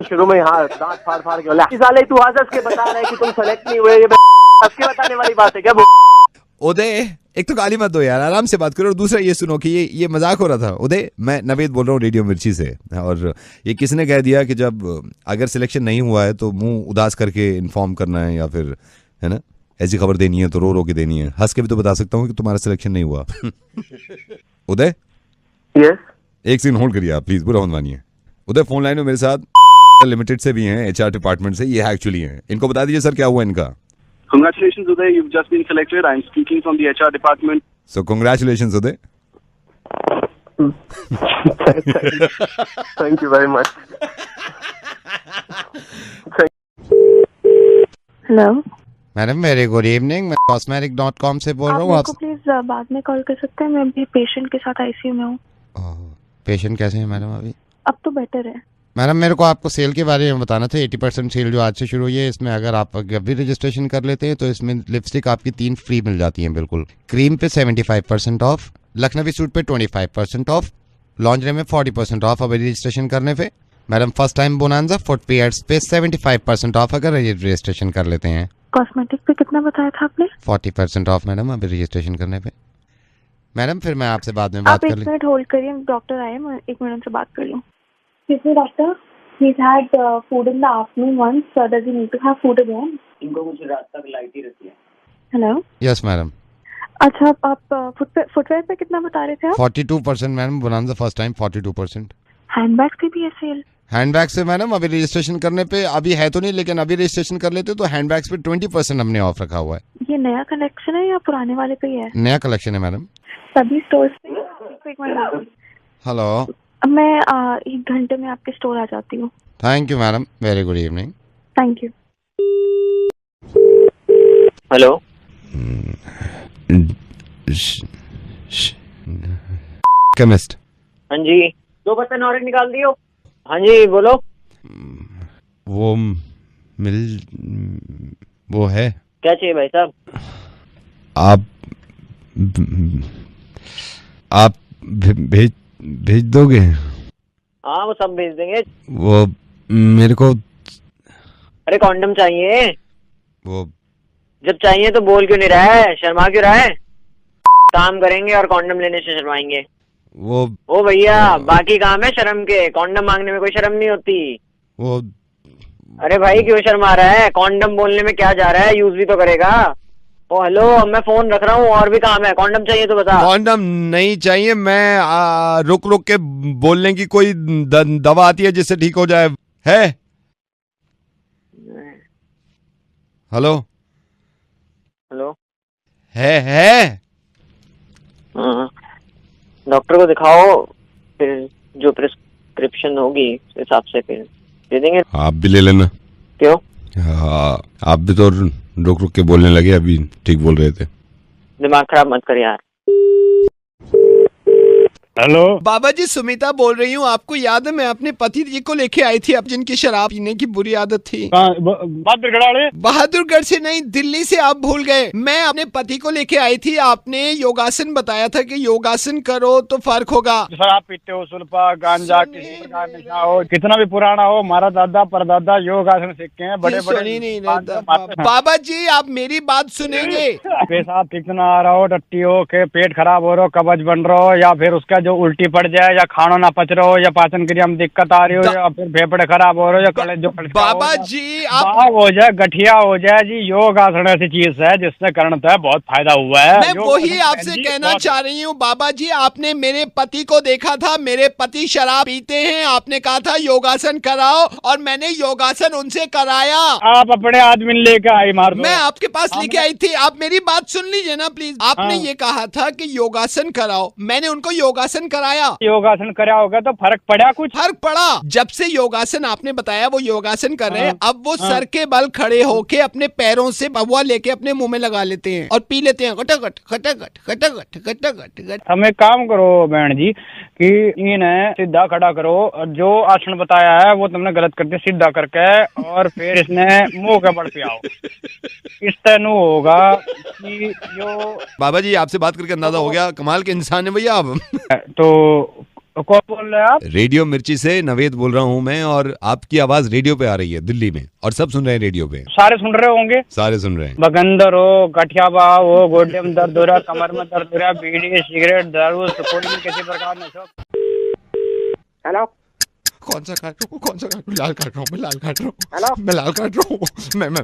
शुरू में हाँ दांत फाड़ के बोला साले तू हंस के बता रहा है कि तुम सेलेक्ट नहीं हुए, ये हंस के बताने वाली बात है क्या? उदय, एक तो गाली मत दो यार, आराम से बात करो, और दूसरा ये सुनो कि ये मजाक हो रहा था. उदय, मैं नवेद बोल रहा हूँ रेडियो मिर्ची से, और ये किसने कह दिया कि जब अगर सिलेक्शन नहीं हुआ है तो मुंह उदास करके इन्फॉर्म करना है, या फिर है ना ऐसी खबर देनी है तो रो के देनी है. हंस के भी तो बता सकता हूँ कि तुम्हारा सिलेक्शन नहीं हुआ. उदय, यस, एक सेकंड होल्ड करिए आप प्लीज, बुरा मत मानिए. उदय फोन लाइन में मेरे साथ लिमिटेड से भी हैं, HR डिपार्टमेंट से, ये एक्चुअली हैं. इनको बता दीजिए सर क्या हुआ इनका. Congratulations, Uday. You've just been selected. I'm speaking from the HR department. So, congratulations, Uday. Thank you very much. Hello madam, very good evening. मैं cosmetic.com से बोल रहा हूँ. आप प्लीज बाद में कॉल कर सकते हैं, मैं भी पेशेंट के साथ ICU में हूँ. पेशेंट कैसे हैं मैडम अभी? अब तो बेटर है. मैडम, मेरे को आपको सेल के बारे में बताना था. 80% सेल जो आज से शुरू हुई है, इसमें अगर आप अभी रजिस्ट्रेशन कर लेते हैं तो इसमें लिपस्टिक आपकी 3 फ्री मिल जाती हैं बिल्कुल. क्रीम पे 75% ऑफ, लखनवी सूट पे 25% ऑफ, लॉन्जरी में 40% ऑफ अभी रजिस्ट्रेशन करने पे. Madam, first time bonanza footwears पे 75% ऑफ अगर रजिस्ट्रेशन कर लेते हैं. कॉस्मेटिक पे कितना बताया था आपने? 40% ऑफ मैडम अभी रजिस्ट्रेशन करने पे. मैडम, फिर मैं आपसे बाद में बात कर लूँ. आप 1 मिनट होल्ड करिए, डॉक्टर आए, मैं 1 मिनट से बात कर लूँ. Excuse me, doctor. He's had food in the afternoon once. Does he need to have food again? इनको मुझे रात तक लाइट ही रहती है. Hello. Yes, madam. अच्छा, आप फुटवेयर पे कितना बता रहे थे आप? 42% madam, bonanza first time 42%. Handbag पे भी है सेल? हैंडबैग से मैडम अभी रजिस्ट्रेशन करने पे अभी है तो नहीं, लेकिन अभी रजिस्ट्रेशन कर लेते तो हैंडबैग्स पे 20% हमने ऑफ रखा हुआ है. ये नया कलेक्शन है या पुराने वाले पे ही है? नया कलेक्शन है मैडम. सभी स्टोर्स पे. हेलो, मैं 1 घंटे में आपके स्टोर आ जाती हूँ. Thank you madam, very good evening. Thank you. Hello chemist. हाँ जी, 2 बर्तन और निकाल दियो। हाँ जी बोलो। वो वो है। क्या चाहिए भाई साहब? आप भेज दोगे? हाँ वो सब भेज देंगे। वो मेरे को अरे कॉन्डम चाहिए। वो जब चाहिए तो बोल क्यों नहीं रहा है, शर्मा क्यों रहा है? काम करेंगे और कॉन्डम लेने से शर्माएंगे। वो ओ भैया बाकी काम है शर्म के, कॉन्डम मांगने में कोई शर्म नहीं होती। वो अरे भाई क्यों शर्मा रहा है? कॉन्डम बोलने में क्या जा रहा है, यूज भी तो करेगा। ओ हेलो, मैं फोन रख रहा हूँ और भी काम है। कॉन्डम चाहिए तो बता। कॉन्डम नहीं चाहिए, मैं रुक रुक के बोलने की कोई दवा आती है जिससे ठीक हो जाए। है? हेलो हेलो है हाँ, डॉक्टर को दिखाओ, फिर जो प्रिस्क्रिप्शन होगी उस हिसाब से फिर दे देंगे। आप भी ले लेना। क्यों? हाँ आप भी तो रुक रुक के बोलने लगे, अभी ठीक बोल रहे थे। दिमाग खराब मत कर यार। हेलो बाबा जी, सुमिता बोल रही हूँ। आपको याद है मैं अपने पति जी को लेके आई थी, अब जिनकी शराब पीने की बुरी आदत थी। बहादुरगढ़ से नहीं, दिल्ली से। आप भूल गए। मैं अपने पति को लेके आई थी, आपने योगासन बताया था कि योगासन करो तो फर्क होगा। शराब पीते हो, सुल्फा गांजा किसी प्रकार नशा हो, कितना भी पुराना हो, हमारा दादा परदादा योगासन सीखे हैं। बड़े बाबा जी आप मेरी बात सुनेंगे। पेशाब ठीक ना आ रहा हो, टट्टी हो के पेट खराब हो रहा हो, कब्ज बन रहा हो, या फिर उसका जो उल्टी पड़ जाए, या खाना ना पच रहा हो, या पाचन क्रिया में दिक्कत आ रही हो, या फिर फेफड़े खराब हो रहे हो, या कलेज जो बाबा जी आप हो जाए, गठिया हो जाए जी, योग आसन ऐसी चीज है जिससे कारण है बहुत फायदा हुआ है। मैं वही आपसे कहना चाह रही हूँ बाबा जी। आपने मेरे पति को देखा था, मेरे पति शराब पीते हैं, आपने कहा था योगासन कराओ और मैंने योगासन उनसे कराया। आप अपने आदमी लेके आई मार दो। मैं आपके पास लेके आई थी, आप मेरी बात सुन लीजिए ना प्लीज। आपने ये कहा था कि योगासन कराओ, मैंने उनको योगासन कराया। योगासन कराया होगा तो फर्क पड़ा? कुछ फर्क पड़ा। जब से योगासन आपने बताया वो योगासन कर रहे हैं, अब वो सर के बल खड़े होके अपने पैरों से भगवा लेके अपने मुंह में लगा लेते हैं और पी लेते हैं। खटखट खटखट खटखट खटखट। हमें काम करो बहन जी कि इन्हें सीधा खड़ा करो, और जो आसन बताया है वो तुमने गलत कर दिया सीधा करके, और फिर इसने मुंह के बल पे आओ। इस तरह होगा कि जो बाबा जी आपसे बात करके अंदाजा हो गया, कमाल के इंसान है भैया आप। तो कौन बोल रहे हैं आप? रेडियो मिर्ची से नवेद बोल रहा हूँ मैं, और आपकी आवाज रेडियो पे आ रही है दिल्ली में, और सब सुन रहे हैं रेडियो पे। सारे सुन रहे होंगे? सारे सुन रहे हैं। बगंदर हो, गठिया बाव हो, गोड्डे में दर्द हो रहा, कमर में दर्द हो रहा, बीड़ी सिगरेट दारू कोई भी किसी प्रकार में। हेलो कौन सा काट रहा हूँ, कौन सा काट रहा हूँ? लाल काट रहा हूँ, मैं लाल काट रहा हूँ, मैं लाल काट रहा हूँ,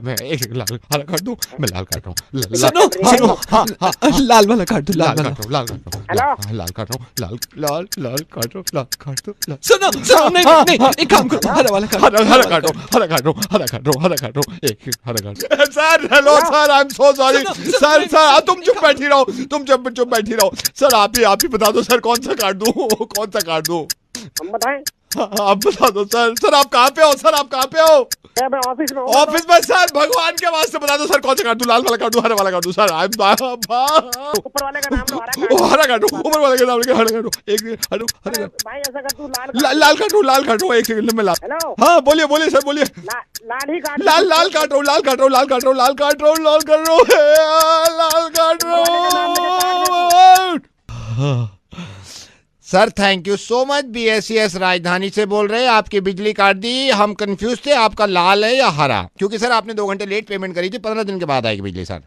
मैं एक लाल हरा काट दूँ, मैं लाल काट रहा हूँ। सुनो सुनो, हाँ लाल वाला काट दो, लाल काट रहा हूँ, लाल काट रहा हूँ, लाल काट रहा हूँ, लाल काट रहा हूँ, लाल काट दो। सुनो सुनो, नहीं एक काम करो, हरा वाला काट, हरा काट रहा हूँ, हरा काट रहा हूँ, हरा काट रहा हूँ, हरा काट रहा हूँ, एक हरा काट। Sir hello sir, I am so sorry sir, तुम चुप बैठी रहो, तुम चुप बैठी रहो सर। आप ही बता दो सर, कौन सा काट दूँ, कौन सा काट दूँ? हम बताएं? आप बता दो सर आप कहाँ पे हो? सर आप कहाँ पे हो? मैं ऑफिस में। ऑफिस में सर, भगवान के वास्ते बता दो सर, कौन सा काट दूं? लाल वाला काट दूं, हरा वाला काट दूं? सर ऊपर वाले का नाम लो, हरा काट दूं, ऊपर वाले का नाम लेके हरा काट दूं, एक हरा भाई ऐसा कर तू लाल काट दूं, एक सेकंड में लाल। हाँ बोलिए सर, बोलिए। लाल ही काट, लाल काट रहा हूँ। Sir thank you so much. BSES राजधानी से बोल रहे हैं, आपकी बिजली काट दी। हम कंफ्यूज थे आपका लाल है या हरा, क्योंकि सर आपने 2 घंटे लेट पेमेंट करी थी, 15 दिन के बाद आएगी बिजली सर।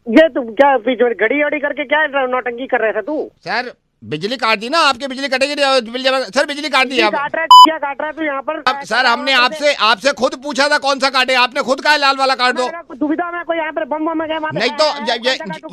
ये तुम क्या बीच में घड़ी करके क्या नौटंकी कर रहे थे तू? सर बिजली काट दी ना, आपकी बिजली कटेगी सर, बिजली काट दी। क्या काट रहा है तू यहाँ पर? सर हमने आपसे खुद पूछा था कौन सा काटे, आपने खुद कहा लाल वाला काट दो। दुविधा में कोई यहाँ पर बम में गया नहीं तो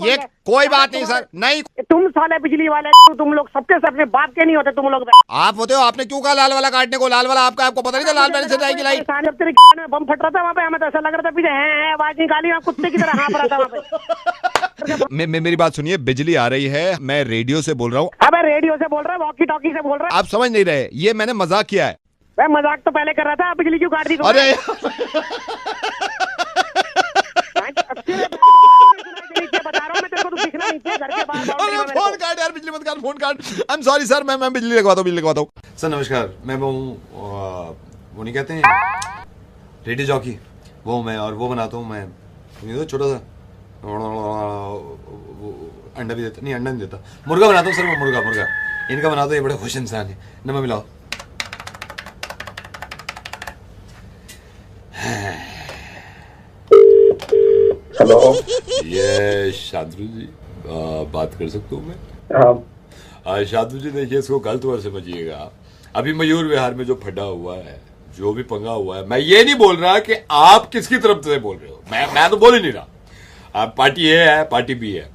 ये कोई बात नहीं सर, नहीं तुम साले बिजली वाले, तुम लोग सबके से अपने बाप के नहीं होते तुम लोग। आप होते हो, आपने क्यों कहा लाल वाला काटने को? लाल वाला आपको पता नहीं था लाल वाले से जाएगी लाइट? जब तेरे बम फट रहा था वहाँ पे, हमें तो ऐसा लग रहा था पीछे है आवाज निकाली, कुत्ते की तरह हाँफ रहा था वहाँ पे। मेरी बात सुनिए, बिजली आ रही है, मैं रेडियो से बोल रहा हूँ। अब रेडियो से बोल रहा है, वॉकी टॉकी से बोल रहा है। आप समझ नहीं रहे, ये मैंने मजाक किया है। मैं मजाक तो पहले कर रहा था, बिजली क्यों काट दी? अरे फोन काट यार, बिजली मत काट, फोन काट। आई एम सॉरी सर, मैं बिजली लगवाता हूँ, बिजली लगवाता हूँ। सर नमस्कार, मैं वो हूँ, वो नहीं कहते हैं रेडियो जॉकी, वो मैं, और वो बनाता हूँ मैं, तो छोटा सा अंडा भी देता, नहीं अंडा नहीं देता, मुर्गा बनाता हूँ सर, वो मुर्गा इनका बनाता हूँ, ये बड़े खुश इंसान है। नंबर मिलाओ। हेलो, ये शांतनु जी बात कर सकता हूँ मैं? हाँ शांतनु जी देखिए, इसको गलत वर्ड समझिएगा। अभी मयूर विहार में जो फटा हुआ है, जो भी पंगा हुआ है, मैं ये नहीं बोल रहा कि आप किसकी तरफ से बोल रहे हो, मैं तो बोल ही नहीं रहा। आप पार्टी ए है, पार्टी बी है,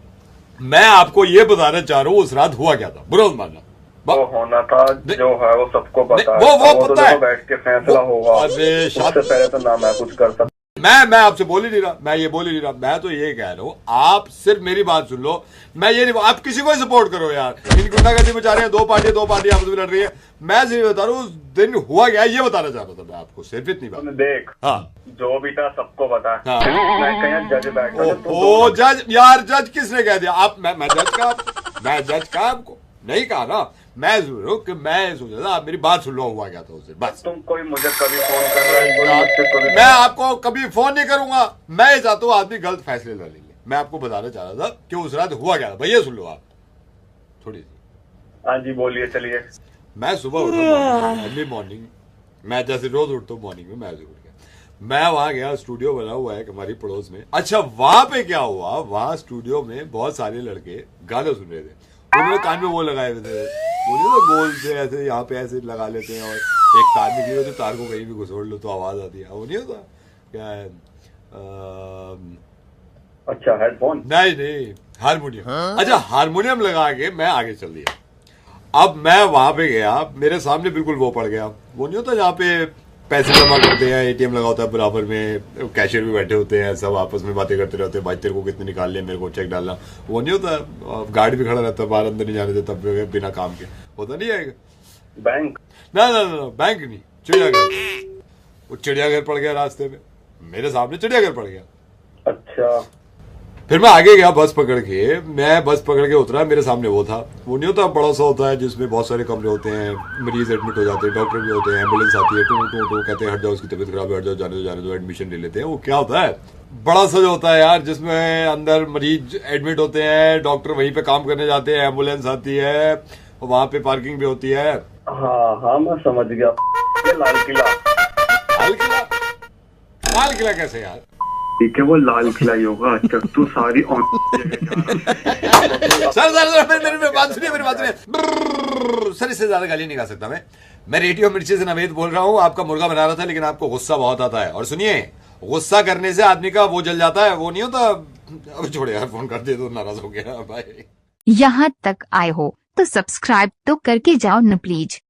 मैं आपको ये बताना चाह रहा हूँ उस रात हुआ क्या था, बुरा मत मानना। वो होना था जो है वो सबको पता है, वो पता है, बैठ के फैसला होगा। उससे पहले तो ना मैं कुछ कर सकता। मैं आपसे बोल ही नहीं रहा, मैं ये बोल ही नहीं रहा, मैं तो ये कह रहा हूँ, आप सिर्फ मेरी बात सुन लो। मैं ये नहीं, आप किसी को ही सपोर्ट करो यार, इन गुंडागर्दी में जा रहे हैं, दो पार्टी आपस में लड़ रही है। मैं सिर्फ बता रहा हूँ उस दिन हुआ क्या, ये बताना चाह रहा था मैं आपको, सिर्फ इतनी बात। देख, हाँ, जो भी था सबको पता है। हाँ। मैं कहीं जज बैठा, ओ जज यार, जज किसने कह दिया? आप मैं जज का आपको नहीं कहा ना, मैं सोच रहा था आप मेरी बात सुन लो, हुआ क्या था उसे, बस। तुम कोई मुझे कभी फोन कर रहा है? मैं आपको कभी फोन नहीं करूंगा, मैं ये चाहता हूँ आदमी गलत फैसले ले लेंगे। मैं आपको बताना चाह रहा था कि उस रात हुआ क्या था, भैया सुन लो आप थोड़ी सी। हाँ जी बोलिए, चलिए। मैं सुबह उठा, अर्ली मॉर्निंग, मैं जैसे रोज उठता हूँ मॉर्निंग में, मैं उठ गया, मैं वहां गया, स्टूडियो बना हुआ है हमारी पड़ोस में। अच्छा, वहां पे क्या हुआ, वहां स्टूडियो में बहुत सारे लड़के गाने सुन रहे थे, उन्होंने कान में वो लगाए हुए थे, तो गोल से ऐसे यहाँ पे ऐसे लगा लेते हैं, और एक तार निकली होती, तार को कहीं भी घुसोड़ लो तो आवाज आती है, वो नहीं होता क्या है? अच्छा, हेडफोन? नहीं, हारमोनियम। अच्छा, हारमोनियम लगा के मैं आगे चल दिया। अब मैं वहां पे गया, मेरे सामने बिल्कुल वो पड़ गया, वो नहीं होता जहाँ पे पैसे जमा करते हैं, एटीएम लगा होता है बराबर में, कैशियर भी बैठे होते हैं, सब आपस में बातें करते रहते हैं, भाई तेरे को कितने निकाल लिया, मेरे को चेक डालना, वो नहीं होता, गार्ड भी खड़ा रहता है बाहर, अंदर नहीं जाने देता बिना काम के, होता नहीं आएगा। बैंक? ना, बैंक नहीं, चिड़ियाघर। वो चिड़ियाघर पड़ गया रास्ते में, मेरे सामने चिड़ियाघर पड़ गया। अच्छा, फिर मैं आगे गया बस पकड़ के, मैं बस पकड़ के उतरा, मेरे सामने वो था, वो नहीं होता बड़ा सा होता है जिसमें बहुत सारे कमरे होते हैं, मरीज एडमिट हो जाते हैं, डॉक्टर भी होते हैं, एम्बुलेंस आती है, टू कहते हैं हट जाओ, उसकी तबीयत खराब है, हट जाओ, जाने दो, एडमिशन ले लेते हैं। वो क्या होता है, बड़ा सा जो होता है यार, जिसमें अंदर मरीज एडमिट होते हैं, डॉक्टर वहीं पे काम करने जाते हैं, एम्बुलेंस आती है, वहां पे पार्किंग भी होती है। हाँ मैं समझ गया, लाल किला कैसे यार? ठीक है, वो लाल किला ही होगा। अच्छा, तू सारी सर मेरी बात सुनिए, सर इससे ज्यादा गाली नहीं गा सकता मैं रेडियो मिर्ची से नवेद बोल रहा हूँ, आपका मुर्गा बना रहा था, लेकिन आपको गुस्सा बहुत आता है। और सुनिए, गुस्सा करने से आदमी का वो जल जाता है, वो नहीं होता। अब छोड़े यार, फोन कर दे तो नाराज हो गया भाई। यहाँ तक आए हो तो सब्सक्राइब तो करके जाओ न प्लीज।